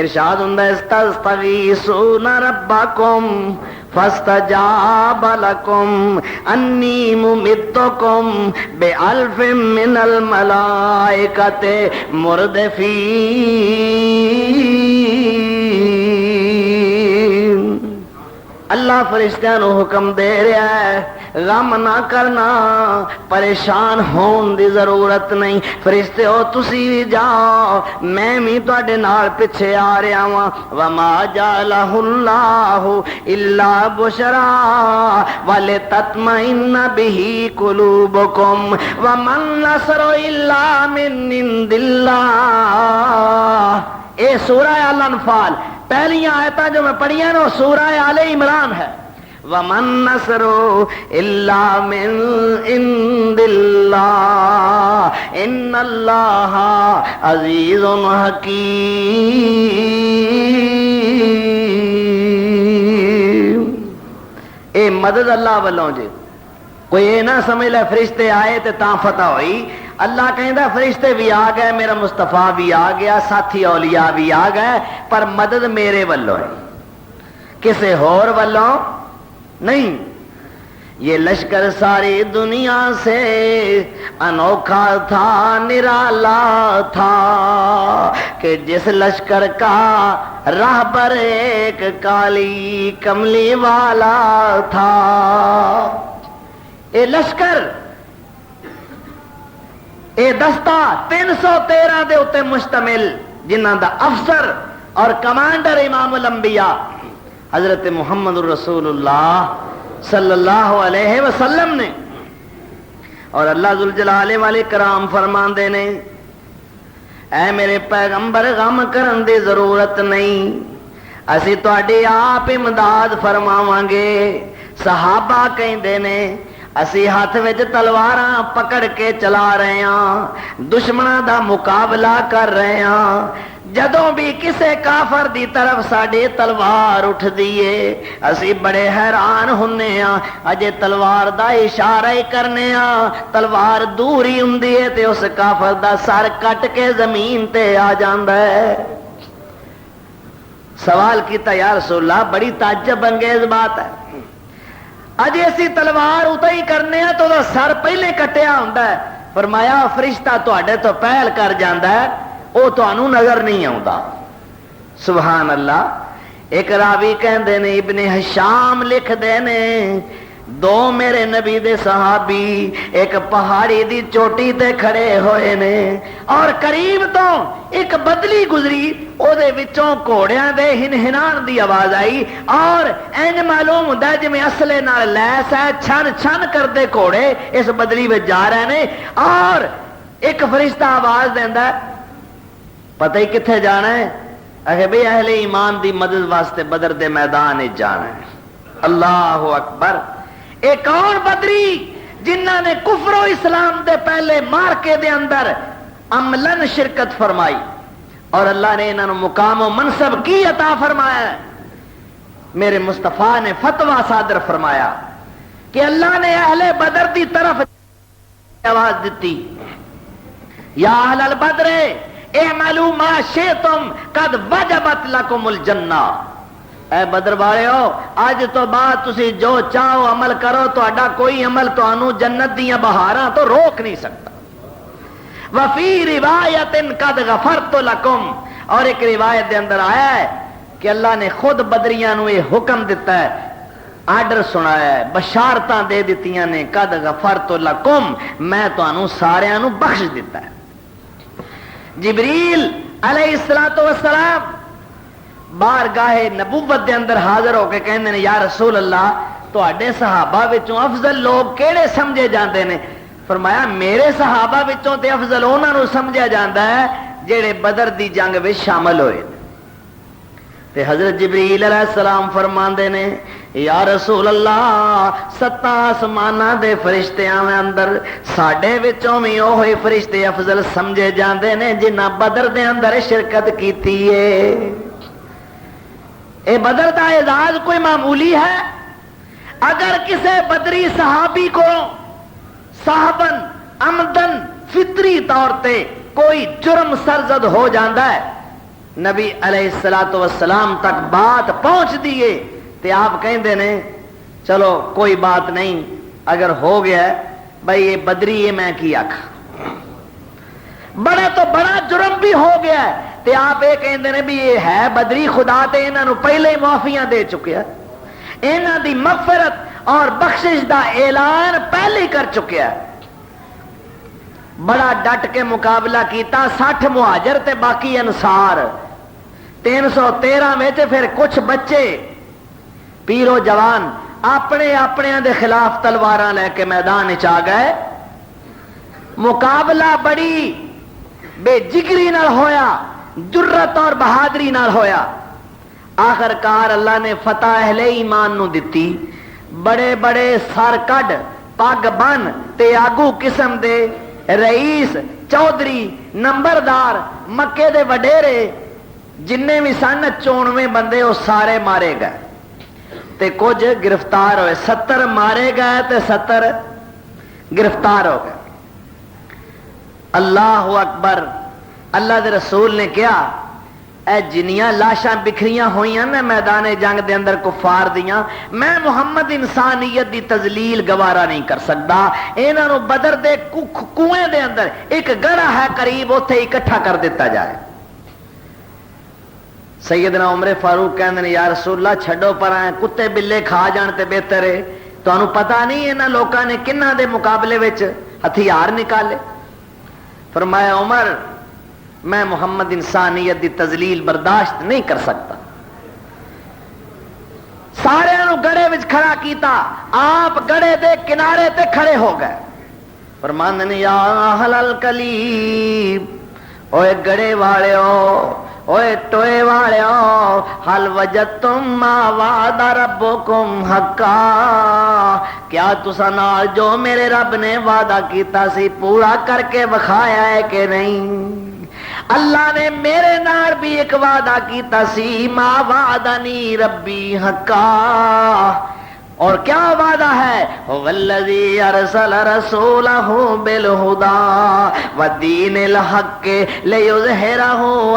ارشاد ہوندا ہے استغیثون ربکم فاستجاب لکم انی ممدکم بألف من الملائکۃ مردفین۔ اللہ فرشتیاں نو حکم دے رہا ہے غم نہ کرنا، پریشان ہون دی ضرورت نہیں، فرشتے ہو تسی بھی جاؤ، میں بھی تواڈے نال پیچھے آ رہا ہاں۔ وما جعلہ اللہ الا بشرا ولتطمئن بہ قلوبکم وما النصر الا من عند اللہ۔ اے سورہ الانفال پہلی آیتاں جو میں پڑھی ہیں نا سورہ آل عمران ہے۔ وَمَن نَّصْرُ إِلَّا مِنْ عِنْدِ اللَّهِ إِنَّ اللَّهَ عَزِيزٌ حَكِيمٌ۔ اے مدد اللہ والوں جی، کوئی یہ نہ سمجھ لے فرشتے آئے تے تاں فتح ہوئی۔ اللہ کہندا فرشتے بھی آ گئے، میرا مصطفیٰ بھی آ گیا، ساتھی اولیاء بھی آ گئے، پر مدد میرے والوں ہے، کسے ہور والوں نہیں۔ یہ لشکر ساری دنیا سے انوکھا تھا، نرالا تھا، کہ جس لشکر کا راہبر ایک کالی کملی والا تھا۔ اے لشکر، اے دستہ 313 دے اتے مشتمل، جنہاں دا افسر اور کمانڈر امام الانبیاء حضرت محمد رسول اللہ صلی اللہ علیہ وسلم نے۔ اور اللہ ذوالجلال والے کرام فرماندے نے اے میرے پیغمبر غم کرن دی ضرورت نہیں، اسی تہاڈی آپ امداد فرماواں گے۔ صحابہ کہندے نے اسی ہاتھ وچ تلواراں پکڑ کے چلا رہے ہاں، دشمناں دا مقابلہ کر رہے ہاں، جدوں بھی کسے کافر دی طرف ساڈی تلوار اٹھ دیے اسی بڑے حیران ہونے ہاں، اجے تلوار دا اشارہ ہی کرنے ہاں، تلوار دور ہی ہوندی ہے تے اس کافر دا سر کٹ کے زمین تے آ جاندا ہے۔ سوال کیتا یا رسول اللہ، بڑی تعجب انگیز بات ہے، اجے اسی تلوار اتنا ہی کرنے ہیں تو سر پہلے کٹیا ہوندا ہے۔ فرمایا فرشتہ تواڈے تو پہل کر جاندا ہے، وہ تانوں نظر نہیں آوندا۔ سبحان اللہ۔ ایک راوی کہندے نے ابن ہشام لکھ دے نے دو میرے نبی دے صحابی ایک پہاڑی دی چوٹی تے کھڑے ہوئے نے اور قریب تو ایک بدلی گزری، او دے وچوں گھوڑیاں دے ہنہنان دی آواز آئی اور اینج معلوم ہوندا ہے جویں اصلے نال لیس ہے، چھن چھن کردے گھوڑے اس بدلی وچ جا رہے نے اور ایک فرشتہ آواز دیندا ہے، پتہ ہی کتھے جانا ہے؟ اگے بھئی اہل ایمان دی مدد واسطے بدر دے میدان وچ جانا ہے۔ اللہ اکبر۔ ایک کون بدری جنہ نے کفر و اسلام دے پہلے مارکے دے اندر عملاً شرکت فرمائی اور اللہ نے انہوں مقام و منصب کی عطا فرمایا ہے۔ میرے مصطفیٰ نے فتویٰ صادر فرمایا کہ اللہ نے اہل بدر دی طرف آواز دیتی، یا اہل البدر اعملوا ما شئتم قد وجبت لكم الجنہ. اے بدر والےو اج تو بعد تسی جو چاہو عمل کرو، تہاڈا کوئی عمل تانوں جنت دیاں بہاراں تو روک نہیں سکتا. وفی روایت قد غفرت لکم، اور ایک روایت دے اندر آیا ہے کہ اللہ نے خود بدریاں نو یہ حکم دیتا ہے، آرڈر سنایا ہے، بشارتاں دے دتیاں نے، قد غفرت لکم، میں تانوں ساریاں نو بخش دیتا ہے. جبریل علیہ السلام بارگاہ نبوت دے اندر حاضر ہو کے کہندے نے یا رسول اللہ تواڈے صحابہ وچوں افضل لوگ کیڑے سمجھے جاندے نے؟ فرمایا میرے صحابہ وچوں تے افضل انہاں نو سمجھا جاندا ہے جڑے بدر دی جنگ وچ شامل ہوئے. تے حضرت جبریل علیہ السلام فرماندے نے یا رسول اللہ 7 آسماناں دے فرشتیاں دے اندر ساڈے وچوں وی اوہی فرشتے افضل سمجھے جاندے نے جنہاں بدر دے اندر شرکت کیتی ہے. اے بدر دا اعزاز کوئی معمولی ہے؟ اگر کسی بدری صحابی کو صاحبن عمدن فطری طور تے کوئی جرم سرزد ہو جاندہ ہے، نبی علیہ السلام تک بات پہنچ دیئے تے آپ کہندے نے چلو کوئی بات نہیں، اگر ہو گیا ہے بھائی یہ بدری ہے میں کی آکھا، بڑا تو بڑا جرم بھی ہو گیا ہے تے آپ یہ کہندے نے بھی یہ ہے بدری، خدا تے انہاں نو پہلے ہی معافیاں دے چکے ہیں، انہاں دی مغفرت اور بخشش دا اعلان پہلے کر چکے ہیں. بڑا ڈٹ کے مقابلہ کیتا، 60 مہاجر تے باقی انصار، 313 میں تے پھر کچھ بچے پیرو جوان اپنے اپنے دے خلاف تلواراں لے کے میدان وچ آ گئے. مقابلہ بڑی بے جگری نال ہویا، جرت اور بہادری نال ہویا. آخر کار اللہ نے فتح اہل ایمان نو دتی. بڑے بڑے سر کڈ پگ بن تے آگو قسم دے رئیس چودھری نمبردار مکے دے وڈیرے جننے بھی سن 94 بندے وہ سارے مارے گئے تے کچھ گرفتار ہوئے. 70 مارے گئے تے 70 گرفتار ہو گئے. اللہ اکبر. اللہ دے رسول نے کیا اے جنیاں لاشاں بکھریاں ہوئیاں نا میدان جنگ دے اندر کفار دیاں، میں محمد انسانیت دی تذلیل گوارا نہیں کر سکتا. انہاں نو بدر دے کنویں دے اندر ایک گڑھا ہے قریب، اوتھے اکٹھا کر دیتا جائے. سیدنا عمر فاروق کہندے نے یا رسول اللہ چھڈو پرائیں، کتے بلے کھا جان تے بہتر ہے. تانوں پتہ نہیں انہاں لوکاں نے کنہاں دے مقابلے وچ ہتھیار نکالے؟ فرمایا عمر میں محمد انسانیت دی تذلیل برداشت نہیں کر سکتا. سارے نو گڑے وچ کھڑا کیتا، آپ گڑے دے کنارے تے کھڑے ہو گئے. فرماندے نے یا اہل القلیب، اوے گڑے والیو، اوے ٹوئے والیو، حل وجدتم ما وعد ربکم حقا، کیا تساں نال جو میرے رب نے وعدہ کیتا سی پورا کر کے وکھایا ہے کہ نہیں؟ اللہ نے میرے نال بھی ایک وعدہ کیتا سی، ما وعدنی ربی حقا، اور کیا وعدہ ہے؟ والذی ارسل رسولہ بالہدی ودین الحق لیظہرہ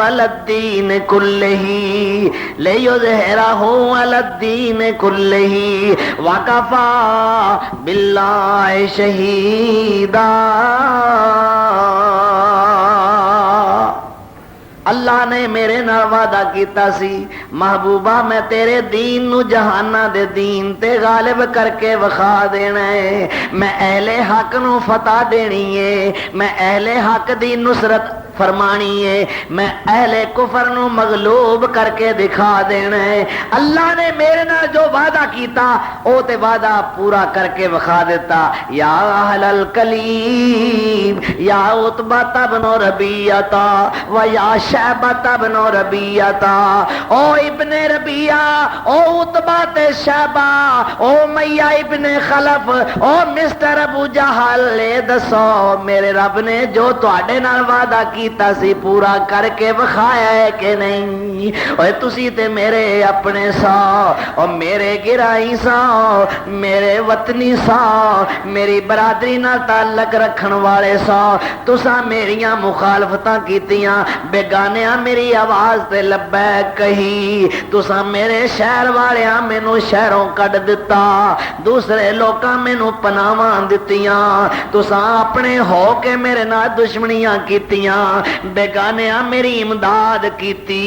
علی الدین کلہ، لیظہرہ علی الدین کلہ وکفی باللہ شہیدا. اللہ نے میرے نال وعدہ کیتا سی محبوبہ میں تیرے دین نو جہاناں دے دین تے غالب کر کے وکھا دینا ہے، میں اہل حق نو فتح دینی ہے، میں اہل حق دی نصرت فرمانی ہے، میں اہل کفر نو مغلوب کر کے دکھا دینا ہے. اللہ نے میرے نال جو وعدہ کیتا او تے وعدہ پورا کر کے وکھا دیتا. یا اہل القلیب یا عتبہ بن ربیعہ و یا شیبہ بن ربیعہ، او ابن ربیعہ، او عتبہ تے شیبہ، او میہ ابن خلف، او مسٹر ابو جہل، دسو میرے رب نے جو تواڈے نال وعدہ کی کیتا سی پورا کر کے وکھایا ہے کہ نہیں؟ اوے تسی تے میرے اپنے سا، اور میرے گرائی سا، میرے وطنی سا، میری برادری نال تعلق رکھن والے سا، تساں میریاں مخالفتاں کیتیاں، بیگانیاں میری آواز تے لبیک کہی، تساں میرے شہر والیاں مینوں شہروں کڈ دتا، دوسرے لوکاں مینوں پناواں دتیاں، تساں اپنے ہو کے میرے نال دشمنیاں کیتیاں، بیگانیاں میری امداد کیتی،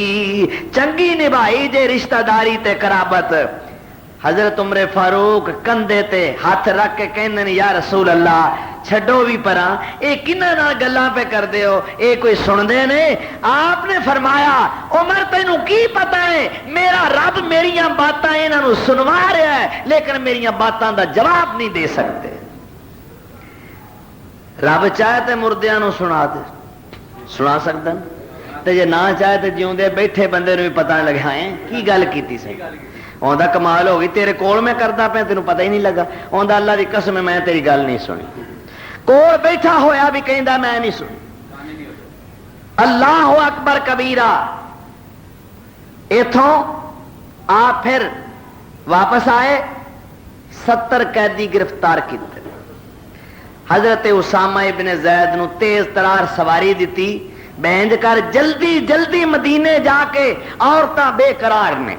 چنگی نبھائی جے رشتہ داری تے قرابت۔ حضرت عمر فاروق کندھے تے ہاتھ رکھ کے کہندے یا رسول اللہ چھڈو بھی پراں، اے کناں نال گلاں پہ کردے ہو، اے کوئی سندے نے؟ آپ نے فرمایا عمر تینوں کی پتہ ہے میرا رب میریاں باتاں انہاں نوں سنوا رہا ہے لیکن میریاں باتاں دا جواب نہیں دے سکتے۔ رب چاہے تے مردیاں نوں سنا سکدا، تے جے نہ چاہے تے جیوندے بیٹھے بندے نوں بھی پتہ نہیں لگا ہے کی گل کیتی سی، اوندا کمال ہو گئی، تیرے کول میں کردا پیا تینوں پتہ ہی نہیں لگا، اوندا اللہ دی قسم میں تیری گل نہیں سنی، کول بیٹھا ہویا بھی کہندا میں نہیں سنی۔ اللہ اکبر کبیرہ۔ ایتھوں آپ پھر واپس آئے، 70 قیدی گرفتار کیتے، حضرت اسامہ ابن زید نو تیز ترار سواری دیتی، بینج کر جلدی جلدی مدینے جا کے، عورتاں بے قرار نے،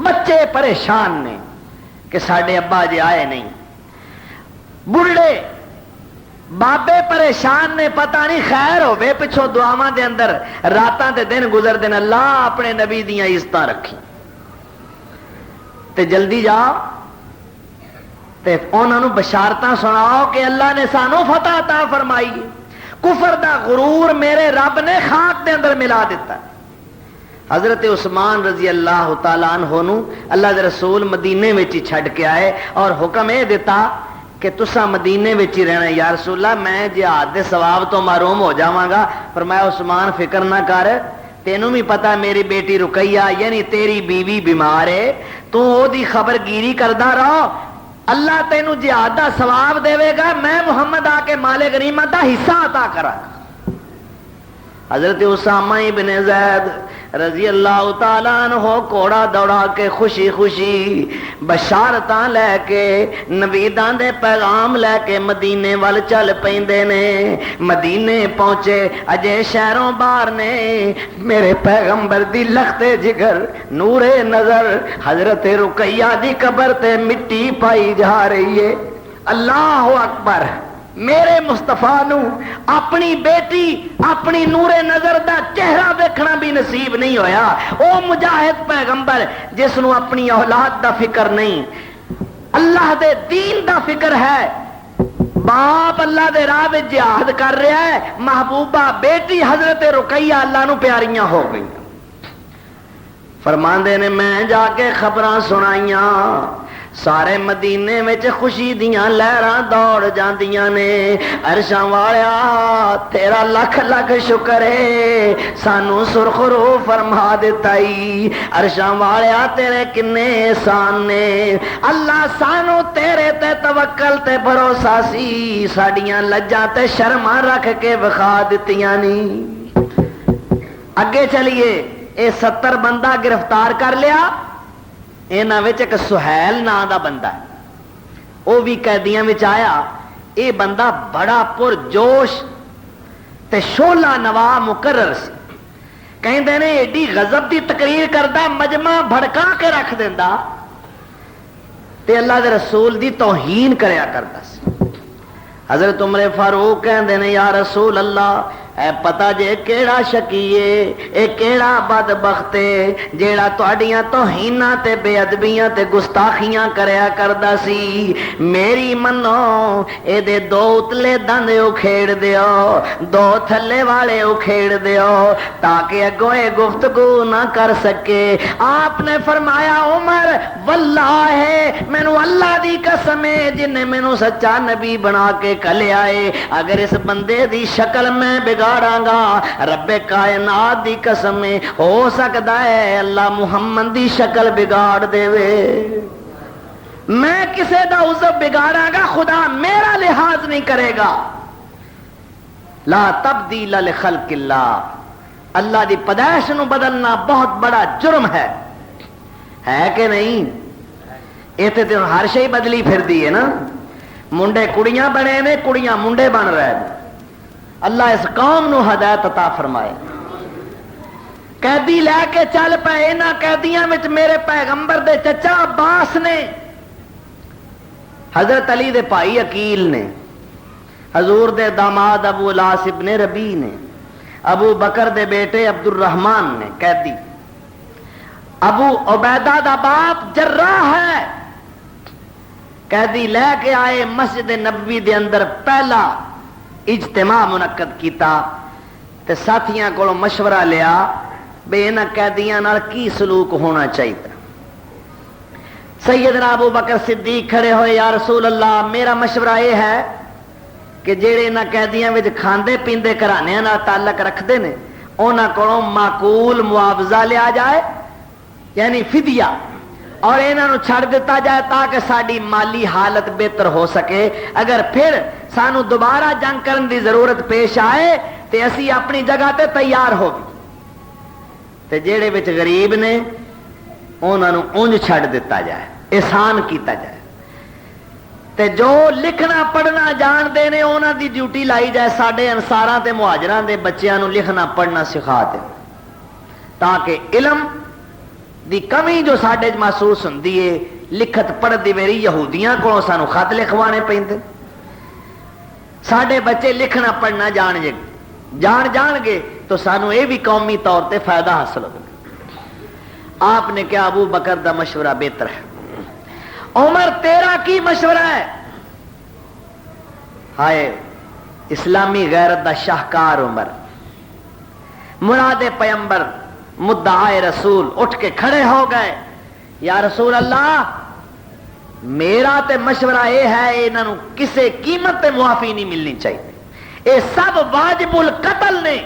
بچے پریشان نے کہ ساڈے ابا جی آئے نہیں، بڑھے بابے پریشان نے، پتہ نہیں خیر ہوے پچھوں دعاواں دے اندر راتاں تے دن گزر دین، اللہ اپنے نبی دیاں عزتاں رکھی تے جلدی جاؤ تے انہاں نوں بشارتاں سناؤ کہ اللہ نے سانو فتح عطا فرمائی، کفر دا غرور میرے رب نے خاک دے اندر ملا دیتا۔ حضرت عثمان رضی اللہ تعالیٰ عنہ نو اللہ دے رسول مدینے وچ ہی چھڈ کے آئے اور حکم اے دیتا کہ تساں مدینے وچ ہی رہنا، یا رسول اللہ میں جہاد دے ثواب تو محروم ہو جاواں گا۔ فرمایا عثمان فکر نہ کر، تینوں بھی پتا میری بیٹی رقیہ یعنی تیری بیوی بیمار ہے، تو او دی خبر گیری کردا رہو، اللہ تینوں جہاد دا ثواب دے گا، میں محمد آ کے مال غنیمت دا حصہ عطا کرا۔ حضرت اسامہ ابن زید رضی اللہ تعالیٰ عنہ کوڑا دوڑا کے خوشی خوشی بشارتاں لے کے نویداں دے پیغام لے کے مدینے وال چل پیندے نے۔ مدینے پہنچے اجے شہروں باہر نے، میرے پیغمبر دی لختے جگر نور نظر حضرت رقیہ دی قبر تے مٹی پائی جا رہی ہے۔ اللہ اکبر، میرے مصطفیٰ نو اپنی بیٹی اپنی نور نظر دا چہرہ دیکھنا بھی نصیب نہیں ہویا۔ او مجاہد پیغمبر جس نو اپنی اولاد دا فکر نہیں، اللہ دے دین دا فکر ہے، باپ اللہ دے راہ وچ جہاد کر رہا ہے، محبوبہ بیٹی حضرت رقیہ اللہ نو پیاریاں ہو گئی۔ فرماندے نے میں جا کے خبراں سنائیاں، سارے مدینے میں خوشی دیاں لہراں دوڑ جاندیاں نے، عرشاں والیا تیرا لکھ لکھ شکر ہے سانو سرخرو فرما دتائی، عرشاں والیا تیرے کنے احسان نے، اللہ سانو تیرے تے توکل تے بھروسہ سی، ساڈیاں لجاں تے شرماں رکھ کے وکھا دتیاں نی۔ اگے چلیے، اے 70 بندہ گرفتار کر لیا، انہاں وچ ایک سہیل نام دا بندہ ہے، وہ بھی قیدیاں وچ آیا۔ یہ بندہ بڑا پرجوش تے شولہ نوا مقرر سی، کہندے نے ایڈی غضب دی تقریر کردا، مجمع بھڑکا کے رکھ دیندا تے اللہ دے رسول دی توہین کریا کردا سی۔ حضرت عمر فاروق کہندے نے یا رسول اللہ اے پتا جے کیڑا شکیے، اے کیڑا بدبخت ہے جیڑا تہاڈیاں توہیناں تے بے ادبیاں تے گستاخیاں کریا کردا سی، میری منو اے دے 2 اتلے دند اکھیڑ دیو، 2 تھلے والے اکھیڑ دیو تاکہ اگوں اے گفتگو نہ کر سکے۔ آپ نے فرمایا عمر واللہ ہے مینوں اللہ دی قسم ہے جن نے مینوں سچا نبی بنا کے کلیا ہے، اگر اس بندے دی شکل میں بگاڑاں گا رب کائنات دی قسم ہے ہو سکتا ہے اللہ محمد دی شکل بگاڑ دے وے، میں کسے دا عزب بگاڑاں گا خدا میرا لحاظ نہیں کرے گا۔ لا تبدیل لخلق اللہ، اللہ دی پیدائش نو بدلنا بہت بڑا جرم ہے کہ نہیں؟ اتنے تو ہر شے بدلی پھر دی ہے نا، منڈے کڑیاں بنے نے، کڑیاں منڈے بن رہے ہیں۔ اللہ اس قوم نو ہدایت عطا فرمائے۔ قیدی لے کے چل پے، انہاں قیدیاں وچ میرے پیغمبر دے چچا عباس نے، حضرت علی دے بھائی عقیل نے، حضور دے داماد ابو الاس ابن ربیع نے، ابو بکر دے بیٹے عبد الرحمن نے قیدی، ابو عبیدہ دا باپ جراح ہے، قیدی لے کے آئے، مسجد نبوی دے اندر پہلا اجتماع منعقد کیتا تے ساتھیاں کو مشورہ لیا بے انہاں قیدیاں نال کی سلوک ہونا چاہیے۔ سیدنا ابو بکر صدیق کھڑے ہوئے، یا رسول اللہ میرا مشورہ یہ ہے کہ جڑے انہاں قیدیاں وچ کھاندے پیندے گھرانیاں نال تعلق رکھدے نے انہاں کولوں معقول معاوضہ لیا جائے، یعنی فدیہ، اور انہاں نو چھڑ دیتا جائے تاکہ ساری مالی حالت بہتر ہو سکے، اگر پھر سانو دوبارہ جنگ کرن دی ضرورت پیش آئے تے اسی اپنی جگہ تے تیار ہو تے جڑے وچ غریب نے انہاں نو اونج چھڑ دیتا جائے، احسان کیتا جائے، تے جو لکھنا پڑھنا جان دے نے انہاں دی ڈیوٹی لائی جائے، ساڈے انصاراں تے مہاجراں دے بچیاں نو لکھنا پڑھنا سکھا دے، تاکہ علم دی کمی جو ساڈے محسوس ہوندی ہے، لکھت پڑھ دی میری یہودیاں کو سانو خط لکھوانے پیندے، ساڈے بچے لکھنا پڑھنا جان گے تو سانو یہ بھی قومی طور تے فائدہ حاصل ہوگا۔ آپ نے کیا ابو بکر دا مشورہ بہتر ہے۔ عمر تیرا کی مشورہ ہے؟ ہائے اسلامی غیرت دا شاہکار عمر، مراد پیمبر، مدعائے رسول، اٹھ کے کھڑے ہو گئے، یا رسول اللہ میرا تے مشورہ یہ ہے انہاں نو کسے قیمت تے معافی نہیں ملنی چاہیے، اے سب واجب القتل نے،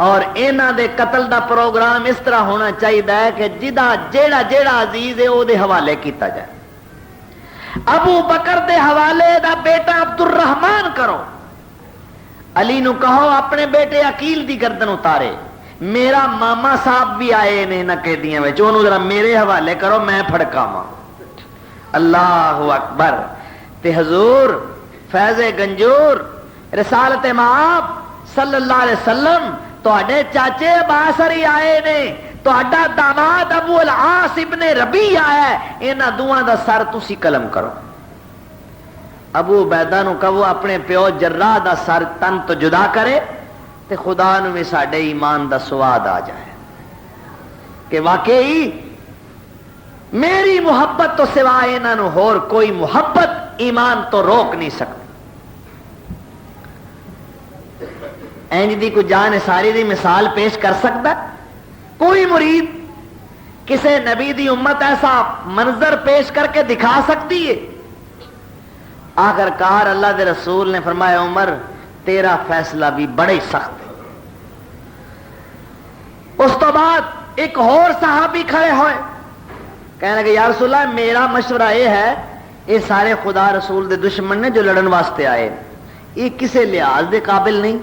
اور انہاں دے قتل دا پروگرام اس طرح ہونا چاہیے کہ جیڑا عزیز ہے او دے حوالے کیتا جائے۔ ابو بکر دے حوالے دا بیٹا عبد الرحمن کرو، علی نو کہو اپنے بیٹے عقیل دی گردن اتارے، میرا ماما صاحب بھی آئے نے نہ قیدیاں وچ، انہوں ذرا میرے حوالے کرو میں پھڑکاواں۔ اللہ اکبر۔ تے حضور فیض گنجور رسالت مآب صلی اللہ علیہ وسلم تواڈے چاچے عباس علی آئے نے، تواڈا داماد ابو العاص ابن ربیع آیا ہے، انہاں دوواں دا سر تسی قلم کرو۔ ابو عبیدہ نو کہو اپنے پیو جراح دا سر تن تو جدا کرے تے خدا نو بھی ساڈے ایمان دا سواد آ جائے کہ واقعی میری محبت تو سوائے انہاں نو ہور کوئی محبت ایمان تو روک نہیں سکتی۔ اینج دی کوئی جان ساری دی مثال پیش کر سکتا؟ کوئی مرید کسے نبی دی امت ایسا منظر پیش کر کے دکھا سکتی ہے؟ آخر کار اللہ دے رسول نے فرمایا عمر تیرا فیصلہ بھی بڑا ہی سخت ہے۔ اس تو بعد ایک اور صحابی کھڑے ہوئے، کہنے لگے یا رسول اللہ میرا مشورہ یہ ہے، یہ سارے خدا رسول دے دشمن نے جو لڑن واسطے آئے، یہ کسے لحاظ دے قابل نہیں،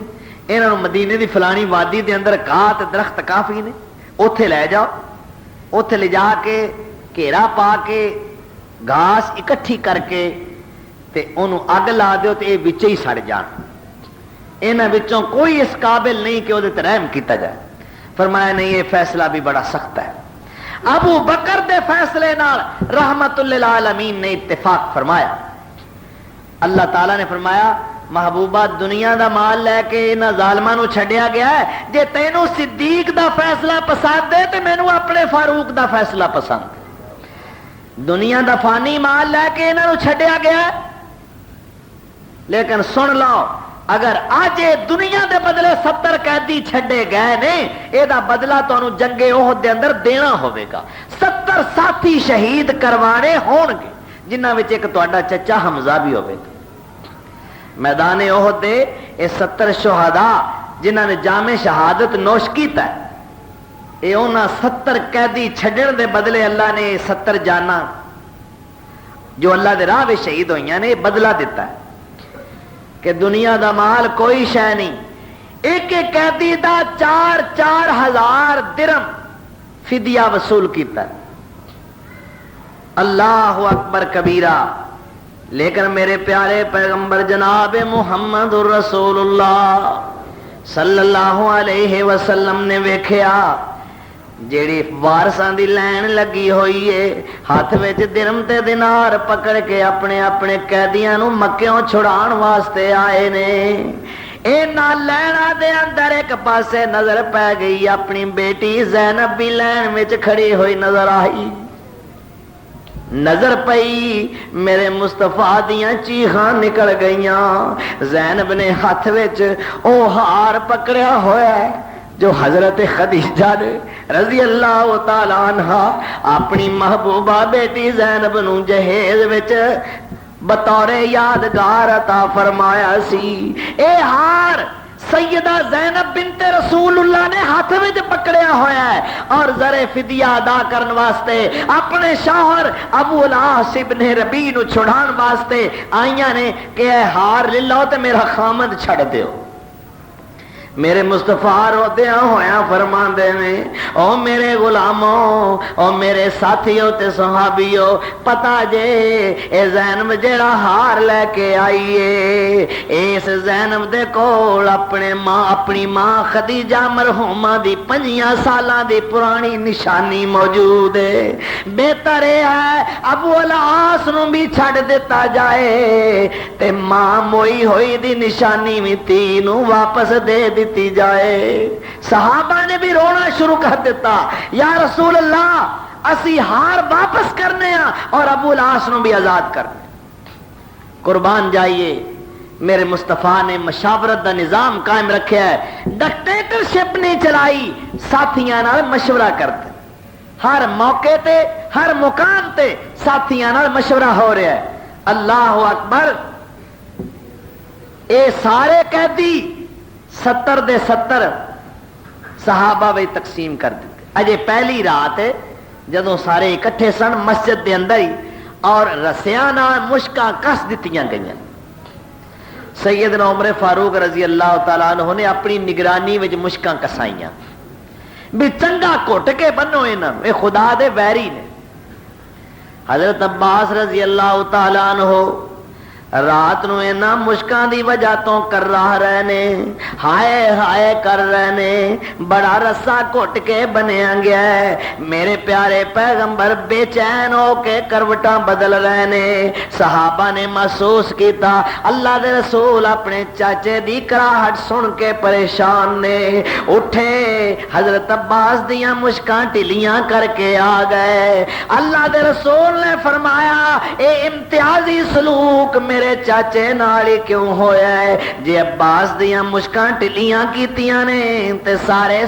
انہوں مدینے دی فلانی وادی دے اندر گھات درخت کافی نے، اوتھے لے جاؤ، اوتھے لے جا کے گھیرا پا کے گھاس اکٹھی کر کے تے انہوں اگ لا دیو تے یہ وچے ہی سڑ جان، انہاں وچوں کوئی اس قابل نہیں کہ وہ رحم کیتا جائے۔ فرمایا نہیں یہ فیصلہ بھی بڑا سخت ہے۔ ابو بکر دے فیصلے نال رحمت للعالمین نے اتفاق فرمایا۔ اللہ تعالیٰ نے فرمایا محبوبہ دنیا دا مال لے کے انہاں ظالماں نو چھڈیا گیا ہے، جے تینوں صدیق دا فیصلہ پسند ہے تے مینوں اپنے فاروق دا فیصلہ پسند ہے۔ دنیا دا فانی مال لے کے انہاں نو چھڈیا گیا ہے، لیکن سن لو اگر آج دنیا دے بدلے 70 قیدی چھڈے گئے نے، یہ بدلہ تانوں جنگ احد دے اندر دینا ہوے گا۔ 70 ساتھی شہید کروانے ہون گے، جنہاں وچ ایک تہاڈا چچا حمزہ بھی ہوے گا۔ میدان احد دے یہ 70 شہداء جنہاں نے جام شہادت نوش کیتا ہے، یہ انہاں 70 قیدی چھڈن دے بدلے اللہ نے 70 جاناں جو اللہ دے راہ وچ شہید ہوئیاں نے بدلہ دیتا ہے کہ دنیا دا مال کوئی شے نہیں. ایک ایک قیدی دا 4,000 درم فدیہ وصول کیتا. اللہ اکبر کبیرہ. لیکن میرے پیارے پیغمبر جناب محمد رسول اللہ صلی اللہ علیہ وسلم نے ویکھیا جیڑی وارثاں دی لین لگی ہوئی ہے ہاتھ وچ درم تے دینار پکڑ کے اپنے اپنے قیدیاں نو مکیوں چھڑان واسطے آئے نے. اینا لینا دے اندر ایک پاسے نظر پہ گئی اپنی بیٹی زینب بھی لین وچ کھڑی ہوئی نظر آئی. نظر پئی میرے مصطفیٰ دیاں چیخاں نکل گئیاں. زینب نے ہاتھ وچ او ہار پکڑیا ہوا ہے جو حضرت خدیجہ نے رضی اللہ تعالی عنہا اپنی محبوبہ بیٹی زینب نو جہیز وچ بطور یادگار عطا فرمایا سی. اے ہار سیدہ زینب بنت رسول اللہ نے ہاتھ میں پکڑیا ہوا ہے اور زر فدیہ ادا کرن واسطے اپنے شوہر ابو العاص ابن ربیع نو چھڑان واسطے آئیاں نے کہ اے ہار لے لو تے میرا خامد چھڑ دیو. میرے مصطفیٰ رودیاں ہویا فرماندے نے او میرے غلاموں او میرے ساتھیوں تے صحابیوں پتا جے اے زینب جیڑا ہار لے کے آئیے اس زینب دے کول اپنی ماں خدیجہ مرحومہ دی 5 سالاں دی پرانی نشانی موجود ہے. بہتر ہے ابو العاص نو بھی چھڑ دیتا جائے تے ماں موئی ہوئی دی نشانی بھی تینوں واپس دے دیتی جائے. صحابہ نے بھی رونا شروع کر دیتا یا رسول اللہ اسی ہار واپس کرنے ہیں اور ابو العاص نو بھی آزاد کرنے. قربان جائیے میرے مصطفیٰ نے مشاورت دا نظام قائم رکھیا ہے. ڈکٹیٹرشپ نہیں چلائی ساتھیاں نال مشورہ کرتے. ہر موقع تے ہر مقام تے ساتھیاں نال مشورہ ہو رہا ہے. اللہ اکبر. اے سارے قیدی 70 دے 70 صحابہ بھی تقسیم کر دیتے. اجے پہلی رات جدوں سارے اکٹھے سن مسجد دے اندر ہی اور رسیاں نال مشکاں کس دتیاں گئیاں. سیدنا عمر فاروق رضی اللہ تعالیٰ عنہ نے اپنی نگرانی وچ مشکاں کسائیاں بھی چنگا گھٹ کے بنو انہاں اے خدا دے ویری نے. حضرت عباس رضی اللہ تعالیٰ عنہ رات نو اینا مشکاں دی وجہ تو کر رہے نے ہائے ہائے کر رہے نے بڑا رسا گھٹ کے بنیا گیا ہے. میرے پیارے پیغمبر بے چین ہو کے کروٹاں بدل رہے نے. صحابہ نے محسوس کیتا اللہ دے رسول اپنے چاچے دی کراہٹ سن کے پریشان نے. اٹھے حضرت عباس دیاں مشکاں ٹلیاں کر کے آ گئے. اللہ دے رسول نے فرمایا اے امتیازی سلوک میرے چاچے نالی کیوں ہویا ہے؟ جے عباس دیاں مشکاں ٹلیاں کیتیاں نے تے سارے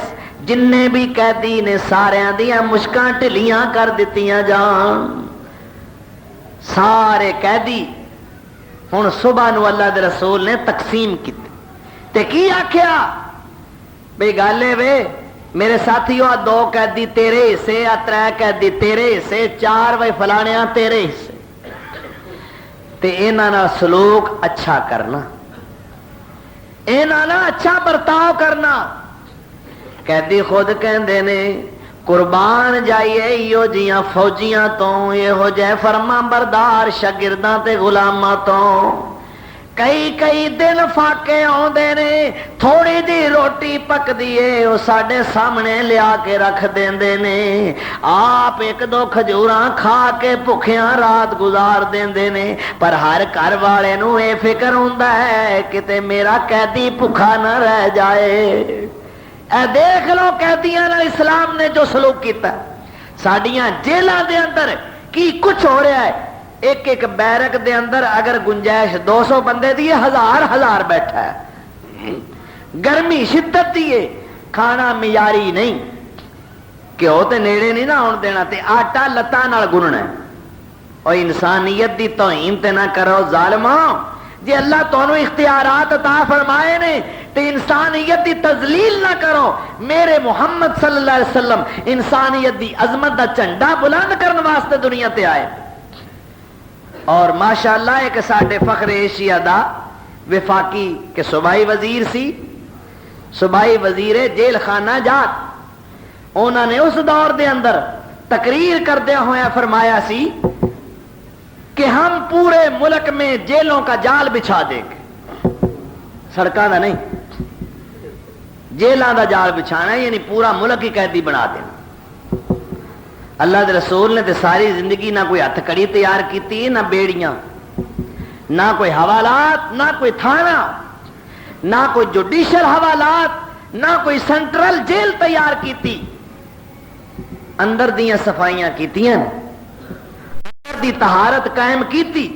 جننے بھی قیدی نے ساریاں دیاں مشکاں ٹلیاں کر دیتیاں جان. سارے قیدی ہن صبح نو اللہ دے رسول نے تقسیم کیتی تے کی آکھیا بے گالے وے میرے ساتھیوں 2 قیدی تیرے حصے 3 قیدی تیرے حصے 4 وے فلانیاں تیرے حصے تے انہاں نال سلوک اچھا کرنا انہاں نال اچھا برتاؤ کرنا. قیدی خود کہندے نے قربان جائیے ایو جیاں فوجیاں تو ایہو جے فرما بردار شاگرداں تے غلاماں تو کئی دن فاقے آندے نے تھوڑی دی روٹی پک دیے وہ ساڈے سامنے لیا کے رکھ دیندے نے. آپ 1-2 کھجوراں کھا کے بھکھیاں رات گزار دیندے نے پر ہر گھر والے نو اے فکر ہوندا ہے کہ میرا قیدی بھکھا نہ رہ جائے. اے دیکھ لو قیدیاں نال اسلام نے جو سلوک کیتا ساڈیاں جیلاں دے اندر کی کچھ ہو رہا ہے. ایک بیرک دے اندر اگر گنجائش 200 بندے دی 1000 بیٹھا ہے. گرمی شدت دیے کھانا معیاری نہیں گھیو تے نیڑے نہیں نہ ہون دینا تے آٹا لتاں نال گننا ہے. اور انسانیت دی توہین تے نہ کرو ظالماں. جی اللہ تانوں اختیارات عطا فرمائے نے تے انسانیت دی تذلیل نہ کرو. میرے محمد صلی اللہ علیہ وسلم انسانیت دی عظمت دا جھنڈا بلند کرنے واسطے دنیا تے آئے اور ماشاءاللہ ایک ساڈے فخر ایشیا دا وفاقی کہ صوبائی وزیر سی، صوبائی وزیر جیل خانہ جات، انہوں نے اس دور دے اندر تقریر کردیا ہوا فرمایا سی کہ ہم پورے ملک میں جیلوں کا جال بچھا دیں گے، سڑکوں کا نہیں، جیلوں کا جال بچھانا یعنی پورا ملک ہی قیدی بنا دینا۔ اللہ دے رسول نے تے ساری زندگی نہ کوئی ہتھ کڑی تیار کی، نہ بیڑیاں، نہ کوئی حوالات، نہ کوئی تھانہ، نہ کوئی جوڈیشل حوالات، نہ کوئی سینٹرل جیل تیار کی، اندر دیاں صفائیاں کیتیاں، اندر دی طہارت قائم کیتی،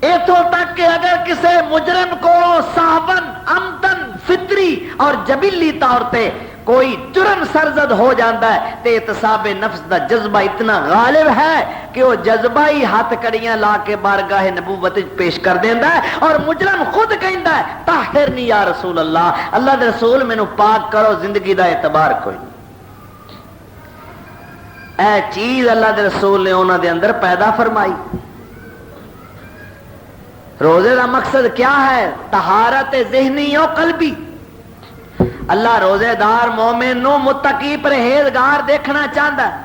ایتھوں تک کہ اگر کسی مجرم کو صاحبن عمدن فطری اور جبلی طور تے کوئی جرم سرزد ہو جاتا ہے تے اعتصاب نفس دا جذبہ اتنا غالب ہے کہ وہ جذبہ ہی ہاتھ کڑیاں لا کے بارگاہ نبوت پیش کر دیندا ہے، اور مجرم خود کہندا ہے طاہرنی یا رسول اللہ، اللہ دے رسول مینوں پاک کرو، زندگی دا اعتبار کوئی نہیں۔ اے چیز اللہ دے رسول نے انہاں دے اندر پیدا فرمائی۔ روزے کا مقصد کیا ہے؟ طہارت ذہنی و قلبی۔ اللہ روزے دار مومن نو متقی پرہیزگار دیکھنا چاہتا ہے۔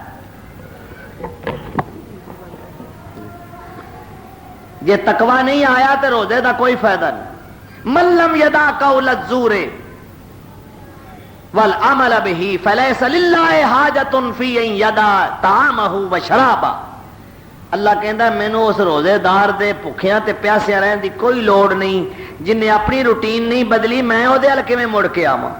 جے تقوی نہیں آیا تو روزے دا کوئی فائدہ نہیں۔ من لم یدع قول الزور والعمل به فلیس للہ حاجۃ فی ان یدع طعامہ وشرابہ۔ اللہ کہندا مینوں اس روزے دار دے بھکھیاں تے پیاسیاں رہن دی کوئی لوڑ نہیں، جن نے اپنی روٹین نہیں بدلی، میں او دے ال کیویں مڑ کے آواں؟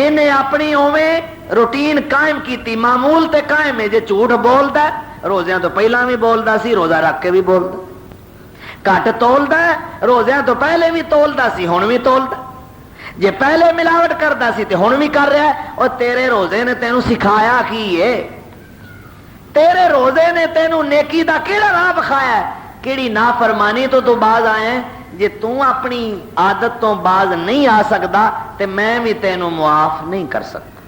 انہیں اپنی اوویں روٹین قائم کیتی، معمول تے قائم ہے۔ جے جھوٹ بولدا ہے روزیاں تو پہلاں بھی بولدا سی، روزہ رکھ کے بھی بولدا، گھٹ تولدا ہے روزیاں تو پہلے بھی تولدا سی، ہن بھی تولدا، جے پہلے ملاوٹ کردا سی تے ہن بھی کر رہا ہے۔ اور تیرے روزے نے تینوں سکھایا کی ہے؟ تیرے روزے نے تینوں نیکی دا کیڑا راہ بکھایا ہے؟ کیڑی نافرمانی تو باز آئے ہیں؟ جے تو اپنی عادت تو باز نہیں آ سکتا تے میں بھی تینوں معاف نہیں کر سکتا۔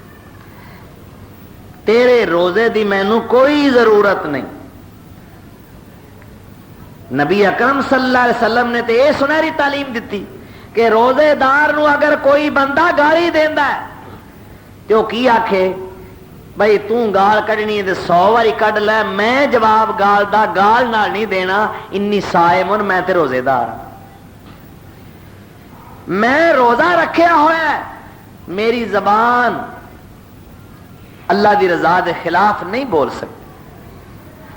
تیرے روزے دی مینوں کوئی ضرورت نہیں۔ نبی اکرم صلی اللہ علیہ وسلم نے تے یہ سنہری تعلیم دیتی کہ روزے دار نو اگر کوئی بندہ گالی دیندا ہے تو کی آکھے بھائی تو گال کڈنی تے 100 واری کڈ لے، میں جواب گال دا گال نال نہیں دینا، انی صائمن، میں تے روزے دار، میں روزہ رکھیا ہوا ہے، میری زبان اللہ دی رضا دے خلاف نہیں بول سکتی۔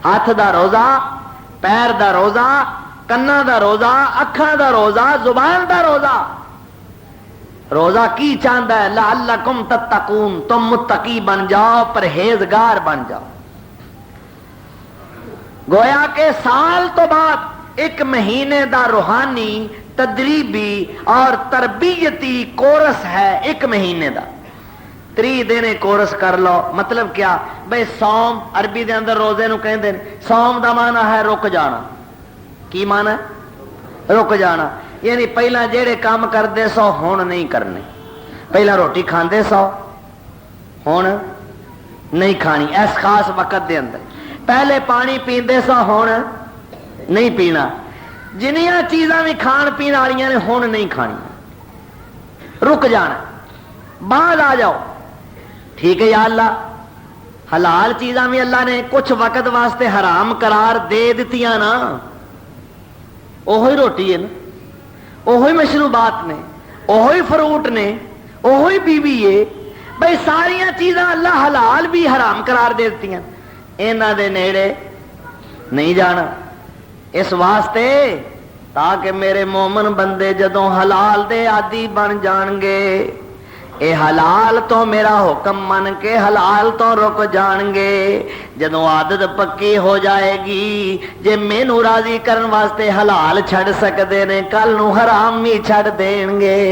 ہاتھ دا روزہ، پیر دا روزہ، کنا دا روزہ، اکھاں دا روزہ، زبان دا روزہ۔ روزہ کی چاہتا ہے؟ لعلکم تتقون، تم متقی بن جاؤ، پرہیزگار بن جاؤ۔ گویا کہ سال تو بعد ایک مہینے دا روحانی تدریبی اور تربیتی کورس ہے، ایک مہینے دا 3 دن کورس کر لو۔ مطلب کیا؟ بھئی سوم عربی دے اندر روزے نو کہندے ہیں، سوم دا معنی ہے رک جانا۔ کی معنی ہے؟ رک جانا، یعنی پہلا جیڑے کام کردے سو ہون نہیں کرنے، پہلا روٹی کھاندے سو ہون نہیں کھانی اس خاص وقت دے اندر، پہلے پانی پیندے سو ہون نہیں پینا، جنیاں چیزاں بھی کھان پین والیاں نے ہون نہیں کھانی، رک جانا، بعد آ جاؤ۔ ٹھیک ہے یا اللہ، حلال چیزاں بھی اللہ نے کچھ وقت واسطے حرام قرار دے دتیاں نا، اوہی روٹی ہے نا، اوہی مشروبات نے، اوہی فروٹ نے، اوہی بیوی ہے، بھئی ساریاں چیزاں اللہ حلال بھی حرام قرار دے دیتی ہیں، انہاں دے نیڑے نہیں جانا، اس واسطے تاکہ میرے مومن بندے جدوں حلال دے عادی بن جان گے، اے حلال تو میرا حکم من کے حلال تو رک جان گے، جدوں عادت پکی ہو جائے گی، جے مینوں راضی کرن واسطے حلال چھڑ سکدے نے، کل نو حرام بھی چھڑ دین گے۔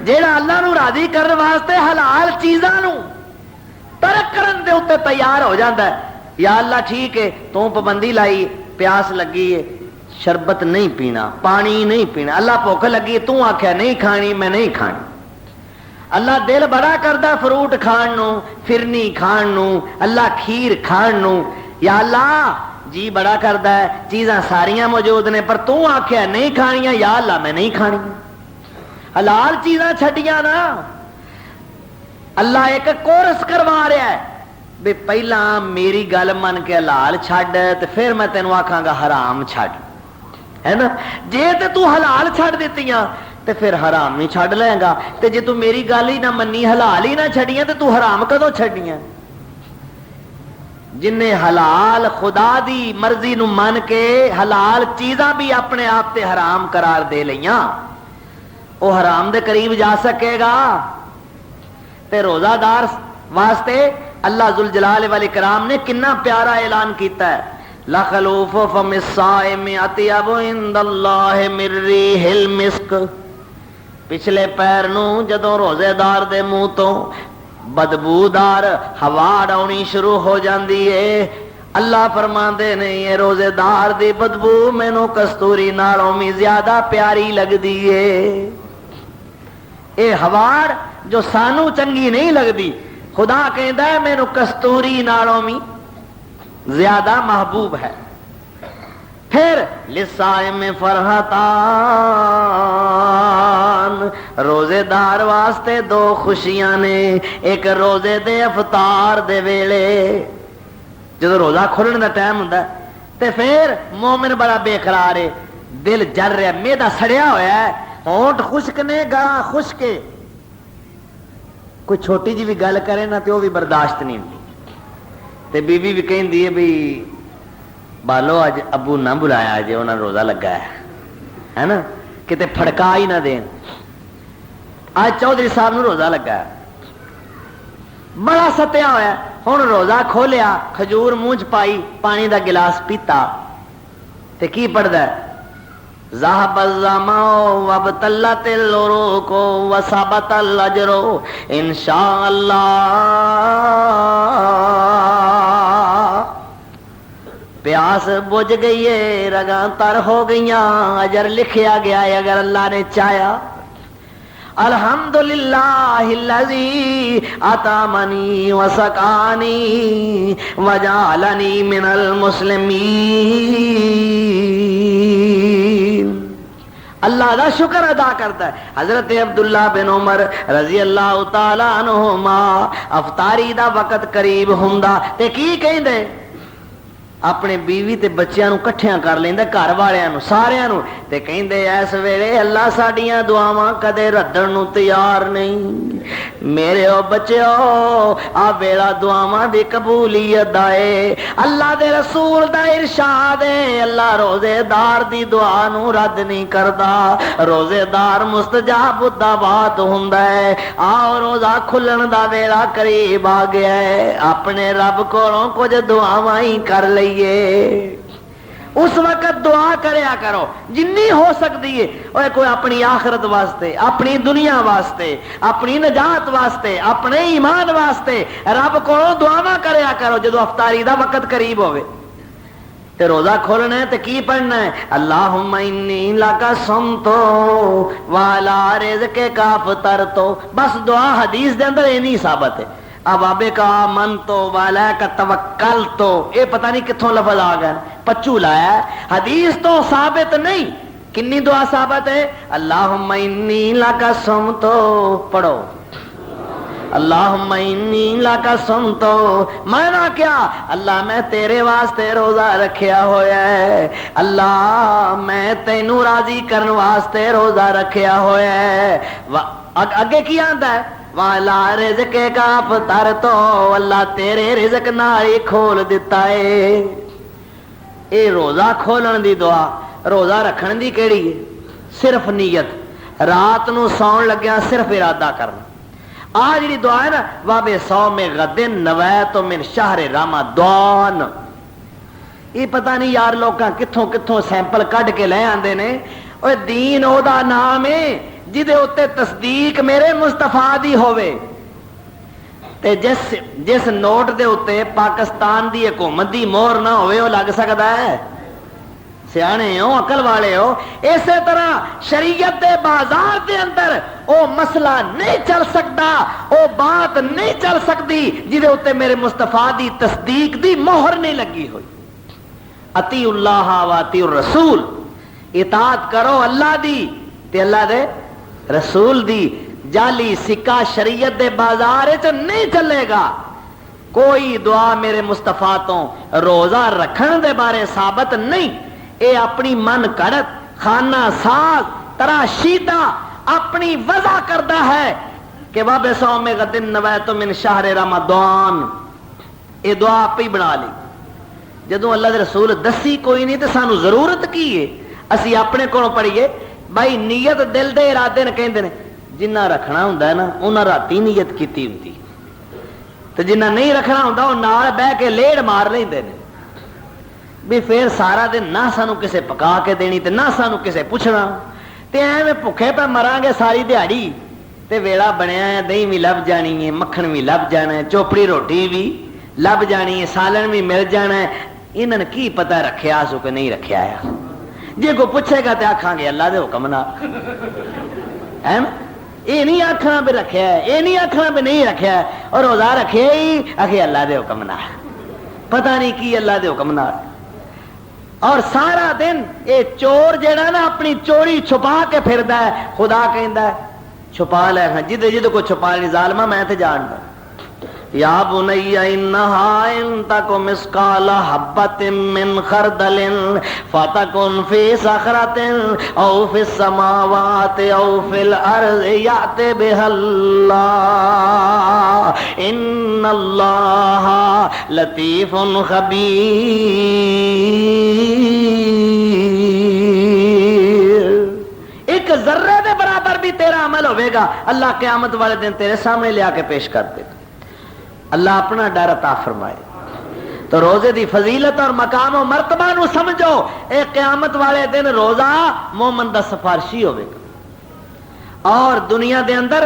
جیڑا اللہ نو راضی کرن واسطے حلال چیزاں نو ترک کرن دے اوتے تیار ہو جاندا ہے، یا اللہ ٹھیک ہے تو پابندی لائی، پیاس لگی ہے شربت نہیں پینا، پانی نہیں پینا، اللہ بھوک لگی تو آکھیا نہیں کھانی، میں نہیں کھانی، اللہ دل بڑا کردا فروٹ کھان نو، فرنی کھان نو، اللہ کھیر کھان نو، یا اللہ جی بڑا کردا ہے چیزاں ساریاں موجود نے پر تو آکھیا نہیں کھانیاں، یا اللہ میں نہیں کھانی، حلال چیزاں چھڈیاں نا۔ اللہ ایک کورس کروا رہا ہے بھی پہلا میری گل من کے حلال چھڈ تے پھر میں تینوں آکھاں گا حرام چھڈ، ہے نا؟ جے تے تو حلال چھڈ دتیاں تے پھر حرام نہیں چھڈ لے گا، تے جے تو میری گل ہی نہ منی حلال ہی نہ چھڈیاں تے تو حرام کدوں چھڈیاں؟ جن نے حلال خدا دی مرضی نو من کے حلال چیزاں بھی اپنے آپ تے حرام قرار دے لیاں، وہ حرام دے قریب جا سکے گا؟ تے روزہ دار واسطے اللہ ذوالجلال والاکرام نے کتنا پیارا اعلان کیتا ہے، لخلوف فم الصائم اطیب عند اللہ من ریح المسک۔ پچھلے پیر نو جدوں روزے دار دے منہ تو بدبودار ہوا آنی شروع ہو جاندی ہے، اللہ فرماندے نے یہ روزے دار دی بدبو مینوں کستوری نالوں بھی زیادہ پیاری لگدی ہے۔ اے ہوا جو سانو چنگی نہیں لگدی، خدا کہندا ہے مینوں کستوری نالوں بھی زیادہ محبوب ہے۔ پھر للصائم فرحتان، روزے دار واسطے دو خوشیاں نے، ایک روزے دے افطار دے ویلے جدو روزہ کھولن دا ٹائم ہوندا ہے تے پھر مومن بڑا بے قرار ہے، دل جر رہا، میدا سڑیا ہوا ہے، ہونٹ خشک نے، گاں خشک، کوئی چھوٹی جی بھی گل کرے نا تے وہ بھی برداشت نہیں ہوتی، تے بی بی بھی کہندی ہے بھی بالو اج ابو نہ بلایا جی انہاں روزہ لگا ہے نا، کتے پھڑکا ہی نہ دین۔ آج چودھری صاحب نو روزہ لگا ہے، بڑا ستیا ہوا ہے، ہن روزہ کھولیا، کھجور منہ چ پائی، پانی دا گلاس پیتا تے کی پڑھدا ہے، ذهب الظمأ وابتلت العروق وثبت الاجر ان شاء اللہ۔ پیاس بجھ گئی ہے، رگاں تر ہو گئیاں، اجر لکھیا گیا ہے اگر اللہ نے چاہیا۔ الحمدللہ الذی اطعمنی وسقانی وجعلنی من المسلمین۔ اللہ دا شکر ادا کرتا ہے۔ حضرت عبداللہ بن عمر رضی اللہ تعالی عنہما افطاری دا وقت قریب ہوندا تے کی کہندے، اپنے بیوی تے بچیاں نو کٹھیاں کر لیندا، گھر والیاں نو ساریاں نو، تے کہندے اس ویلے اللہ ساڈیاں دعاواں کدے ردن نو تیار نہیں، میرے او بچیو آ ویلا دعاواں دی قبولیت دا اے۔ اللہ دے رسول دا ارشاد ہے، اللہ روزے دار دی دعا نو رد نہیں کردا، روزے دار مستجاب الدعوات ہوندا ہے۔ آؤ روزہ کھلن دا ویلا قریب آ گیا ہے، اپنے رب کولوں کچھ دعاواں ہی کر لئی، اس وقت دعا کریا کرو جنی ہو سکتی ہے، اور کوئی اپنی آخرت واسطے، اپنی دنیا واسطے، اپنی نجات واسطے، اپنے ایمان واسطے رب کو دعا کریا کرو۔ جدو افطاری دا وقت قریب ہوئے تے روزہ کھولنا ہے تے کی پڑھنا ہے، اللہم انی لکا صمتو وعلی رزقک افطرتو، بس دعا حدیث دے اندر اینی ثابت ہے۔ اب آبے کا من تو والا کا توکل تو، یہ پتہ نہیں کتھوں لفظ آ گیا، پچو لایا ہے، حدیث تو ثابت نہیں۔ کنی دعا ثابت ہے، اللہم انی لکا صمتو، پڑھو اللہم انی لکا صمتو، مانا کیا، اللہ میں تیرے واسطے روزہ رکھیا ہویا ہے، اللہ میں تینوں راضی کرن واسطے روزہ رکھیا ہویا ہے۔ اگے کی آندا ہے، والا رزق کا افطر تو، اللہ تیرے رزق نال ہی کھول دیتا ہے۔ اے روزہ کھولن دی دعا، روزہ رکھن دی کیڑی ہے؟ صرف نیت، رات نو سون لگیا صرف ارادہ کرنا۔ آج جی دعا ہے نا، واب صوم غد نویت من شہر رمضان، یہ پتہ نہیں یار لوکاں کتھوں کتھوں سیمپل کڈ کے لے آندے نے، اوے دین او دا نام ہے جدے اتے تصدیق میرے مصطفیٰ دی ہوئے، تے جس نوٹ دے اتے پاکستان دی حکومت دی مہر نہ ہوئے وہ لگ سکتا ہے؟ سیانے ہو، عقل والے ہو۔ اسی طرح شریعت دے بازار دے اندر او مسئلہ نہیں چل سکتا، او بات نہیں چل سکتی جدے اتے میرے مصطفیٰ دی تصدیق دی مہر نہیں لگی ہوئی۔ اطیعوا اللہ و اطیعوا الرسول، اطاعت کرو اللہ دی تے اللہ دے رسول دی۔ جعلی سکہ شریعت دے بازار وچ نہیں چلے گا۔ کوئی دعا میرے مصطفیٰ تو روزہ رکھن دے بارے ثابت نہیں، اے اپنی من گھڑت خانہ ساز تراشیدہ اپنی وضع کرتا ہے کہ واب صوم غد نویت من شہر رمضان، اے دعا آپ ہی بنا لی۔ جدوں اللہ دے رسول دسی کوئی نہیں تو سانو ضرورت کی ہے اسی اپنے کو پڑھیے؟ بھائی نیت دل دے ارادے نے کہندے نے، جنہ رکھنا ہوندا ہے نا انہاں راتی نیت کیتی ہوندی، تو جنہ نہیں رکھنا ہوندا وہ نال بہ کے لیڑ مار لیندے نے بھی پھر سارا دن نہ سانو کسے پکا کے دینی تے نہ سانو کسے پوچھنا، تے ایویں بھکھے پہ مران گے ساری دیہڑی، تے ویلا بنیا ہے دہی بھی لب جانی ہے، مکھن بھی لب جانا ہے، چوپڑی روٹی بھی لب جانی ہے، سالن بھی مل جانا ہے۔ انہاں نے کی پتہ رکھیا سو کہ نہیں رکھیا ہے؟ جے کوئی پوچھے گا تے آکھاں گے اللہ دے حکم نال، ہے نا؟ یہ نہیں آخنا بھی رکھیا ہے، یہ نہیں آخنا بھی نہیں رکھیا ہے، اور روزہ رکھے ہی آخے اللہ دے حکم نال، پتہ نہیں کی اللہ دے حکم نال۔ اور سارا دن یہ چور جیڑا نا اپنی چوری چھپا کے پھردا ہے، خدا کہندا ہے چھپا لے، جدے جدے کو چھپا لی ظالما میں تے جاندا۔ یا بنی انہا ان تک مسقال حبۃ من خردل فتکن فی صخرۃ او فی السماوات او فی الارض یأت بها اللہ ان اللہ لطیف خبیر۔ ایک ذرے دے برابر بھی تیرا عمل ہوئے گا اللہ قیامت والے دن تیرے سامنے لے آ کے پیش کر دے گا۔ اللہ اپنا ڈر عطا فرمائے۔ تو روزے دی فضیلت اور مقام و مرتبہ نو سمجھو، اے قیامت والے دن روزہ مومن دا سفارشی ہوئے گا اور دنیا دے اندر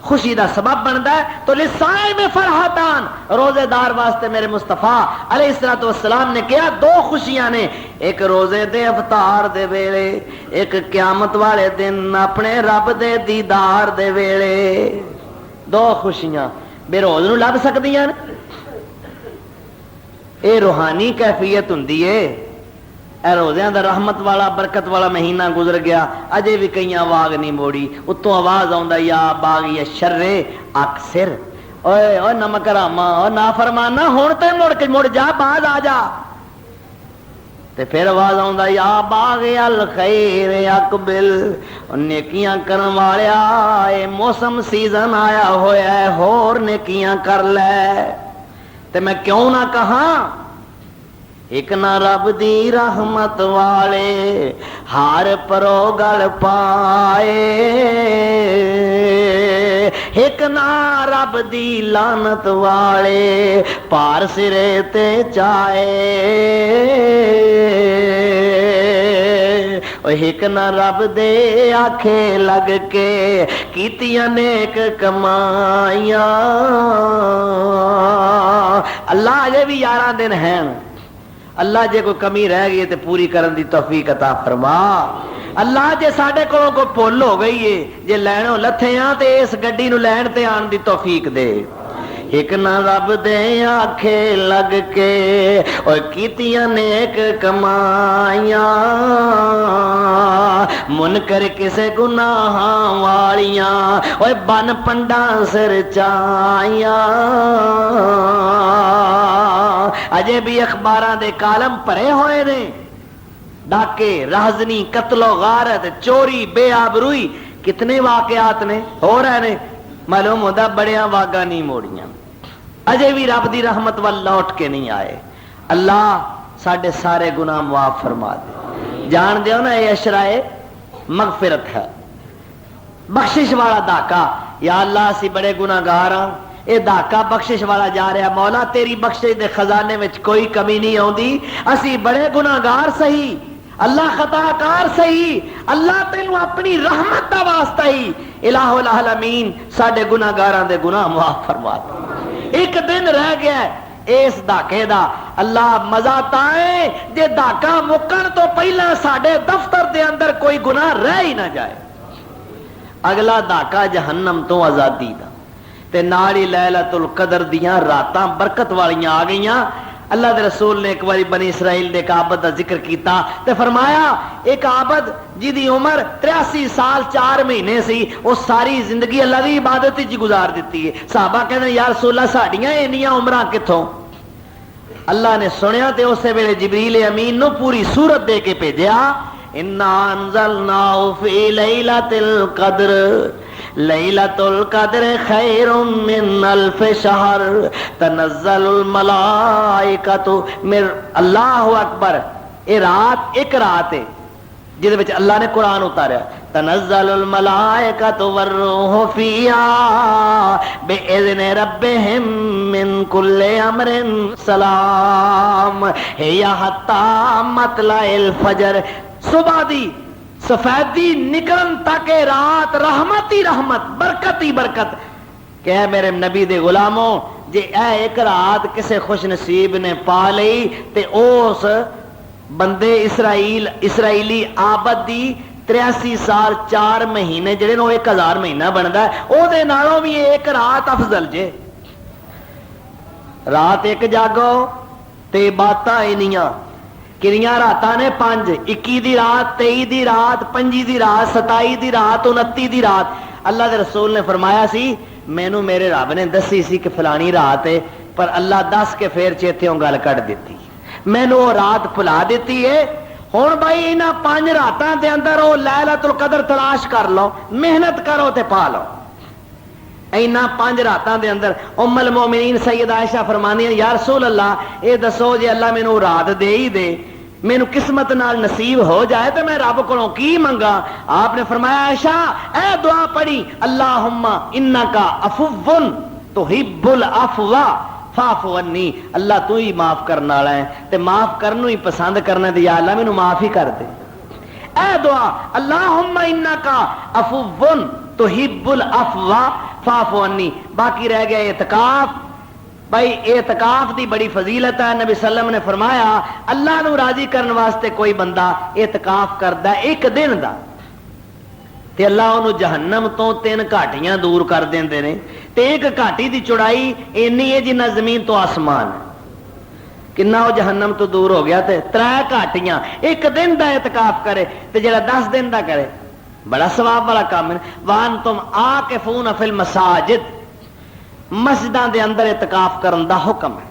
خوشی دا سبب بنتا ہے۔ تو للصائم فرحتان، روزے دار واسطے میرے مصطفیٰ علیہ الصلوۃ والسلام نے کیا دو خوشیاں نے، ایک روزے دے افطار دے ویلے، ایک قیامت والے دن اپنے رب دے دیدار دے ویلے۔ دو خوشیاں بے روز نو لب سکدیاں نے، اے روحانی کیفیت ہوندی ہے۔ اے روزیاں دا رحمت والا برکت والا مہینہ گزر گیا، اجے بھی کئی واگ نہیں موڑی، اتوں آواز آوندا یا باغی الشر اکثر، اوئے اوئے نمک راما او نافرمانا ہن تے مڑ جا، باز آ جا۔ تے پھر آواز آوندا یا باغی الخیر اقبل، نیکیاں کرن والیا اے موسم سیزن آیا ہویا ہے، ہور نیکیاں کر لے۔ تے میں کیوں نہ کہاں، ایک نہ رب دی رحمت والے ہار پرو گل پائے، ایک نہ رب دی لعنت والے پار سرے تے چائے، ایک نہ رب دے آنکھیں لگ کے کیتیاں نیک کمائیاں۔ اللہ اجے بھی 11 دن ہیں، اللہ جے کوئی کمی رہ گئی تے پوری کرن دی توفیق عطا فرما۔ اللہ جے ساڈے کولوں کوئی بھول ہو گئی ہے، جے لینوں لتھے ہاں تے اس گڈی نو لین تے آن دی توفیق دے۔ ایک نہ رب دے آنکھیں لگ کے اور کیتیاں نیک کمائیاں، منکر کسے گناہاں والیاں اور بن پنڈا سر چائیاں۔ اجے بھی اخباراں دے کالم پڑے ہوئے نے، ڈاکے، رہزنی، قتل و غارت، چوری، بے آبروئی، کتنے واقعات نے ہو رہے نے، معلوم ہوتا بڑیاں واگاں نہیں موڑیاں، اجے بھی رب دی رحمت وال لوٹ کے نہیں آئے۔ اللہ ساڈے سارے گناہ معاف فرما دے۔ جان دیو نا یہ اشرائے مغفرت ہے، بخشش والا داکا۔ یا اللہ اسی بڑے گناہگار ہاں، اے داکا بخشش والا جا رہا، مولا تیری بخشش دے خزانے وچ کوئی کمی نہیں آندی، اسی بڑے گناہگار سہی، اللہ خطا کار سہی، اللہ تینوں اپنی رحمت دا واسطہ ہی الہ العالمین ساڈے گناہگاراں دے گناہ معاف فرما دے۔ ایک دن رہ گیا اس داکے دا، اللہ مزہ تائے جے داکا مکن تو پہلا ساڈے دفتر دے اندر کوئی گناہ رہ ہی نہ جائے۔ اگلا داکا جہنم تو آزادی دا، تے نالی لیلۃ القدر دیاں راتاں برکت والیاں آ گئیاں۔ اللہ دے رسول نے ایک باری بنی اسرائیل دے ایک عابد دا ذکر کیتا تے فرمایا ایک عابد جی دی عمر 83 سال 4 مہینے سی، وہ ساری زندگی اللہ دی عبادت وچ گزار دیتی ہے۔ صحابہ کہندے یا رسول اللہ ساڈیاں انیاں عمراں کتھوں؟ اللہ نے سنیا تے اسے ویلے جبریل امین نو پوری سورت دے کے بھیجیا، انا انزلناہ فی لیلۃ القدر لیلۃ القدر خیر من الف شہر تنزل الملائکۃ من اللہ اکبر۔ اے رات ایک رات ہے جہدے وچ اللہ نے قرآن اتاریا، تنزل الملائکۃ والروح فیہا بإذن ربہم من کل امر سلام ہی حتی مطلع الفجر۔ صبح دی سفیدی نکلن تک رات رحمت ہی رحمت، برکت ہی برکت۔ کہ اے میرے نبی دے غلاموں، جے اے ایک رات کسے خوش نصیب نے پا لئی تے اس بندے اسرائیلی عابد دی 83 سال 4 مہینے جڑے نو 1000 مہینہ بندا ہے، او دے نالوں بھی ایک رات افضل جے۔ رات ایک جاگو تے باتاں اینیاں کنیاں راتاں نے 5، 21 دی رات، 23 دی رات، 25 دی رات، 27 دی رات، 29 دی رات۔ اللہ دے رسول نے فرمایا سی مینوں میرے رب نے دسی سی کہ فلانی رات ہے، پر اللہ دس کے پھر چیتےوں گل کٹ دیتی، مینوں وہ رات بھلا دیتی ہے۔ ہن بھائی انہاں 5 راتاں دے اندر وہ لیلۃ القدر تلاش کر لو، محنت کرو تے پا لو۔ اینا 5 راتاں دے اندر ام المومنین سیدہ عائشہ فرماندی ہیں یا رسول اللہ اے دسو جے اللہ مینوں رات دے ہی دے، مینوں قسمت نال نصیب ہو جائے تو میں رب کولوں کی منگا؟ آپ نے فرمایا عائشہ اے دعا پڑھی، اللہم انکا عفو تحب العفو فاعف عنی، اللہ تو ہی معاف کرنے والا ہے تے معاف کرنوں ہی پسند کرنا تے یا اللہ مینوں معاف ہی کر دے۔ اے دعا اللہم انکا عفو تحب العفو فاعف عنی۔ باقی رہ گیا اعتکاف۔ بھائی اعتکاف دی بڑی فضیلت ہے، نبی صلی اللہ علیہ وسلم نے فرمایا اللہ نو راضی کرنے واسطے کوئی بندہ اعتکاف کردا ہے ایک دن دا تے اللہ انہوں جہنم تو 3 گھاٹیاں دور کر دیندے نے، تے ایک گھاٹی دی چوڑائی اینی ہے جنہ زمین تو آسمان ہے، کنا وہ جہنم تو دور ہو گیا۔ تے 3 گھاٹیاں ایک دن دا اعتکاف کرے تے جڑا 10 دن دا کرے بڑا ثواب والا کام ہے۔ وانتم عاکفون فی المساجد، مسجداں دے اندر اعتکاف کرن دا حکم ہے۔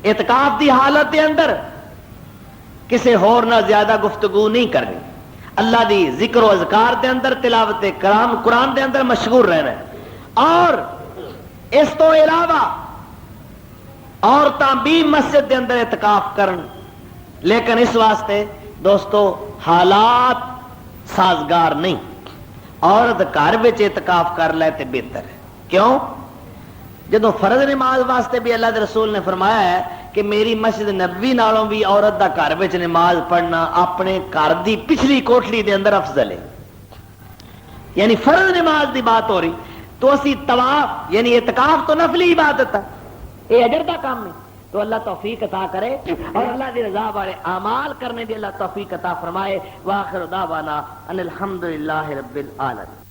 اعتکاف دی حالت دے اندر کسے ہور نہ زیادہ گفتگو نہیں کرنی، اللہ دی ذکر و اذکار دے اندر، تلاوت کلام قرآن دے اندر مشغول رہنا ہے۔ اور اس تو علاوہ عورتاں بھی مسجد دے اندر اعتکاف کرن، لیکن اس واسطے دوستو حالات سازگار نہیں، عورت گھر وچ اعتکاف کر لے تے بہتر ہے۔ کیوں؟ جدو فرض نماز واسطے بھی اللہ دے رسول نے فرمایا ہے کہ میری مسجد نبوی نالوں بھی عورت دا گھر وچ نماز پڑھنا اپنے گھر دی پچھلی کوٹلی دے اندر افضل ہے، یعنی فرض نماز دی بات ہو رہی تو اسی طواف یعنی اعتکاف تو نفلی عبادت ہے، یہ اجر دا کام ہے۔ تو اللہ توفیق عطا کرے اور اللہ دی رضا والے اعمال کرنے دی اللہ توفیق عطا فرمائے۔ وآخر دعوانا ان الحمدللہ رب العالمین۔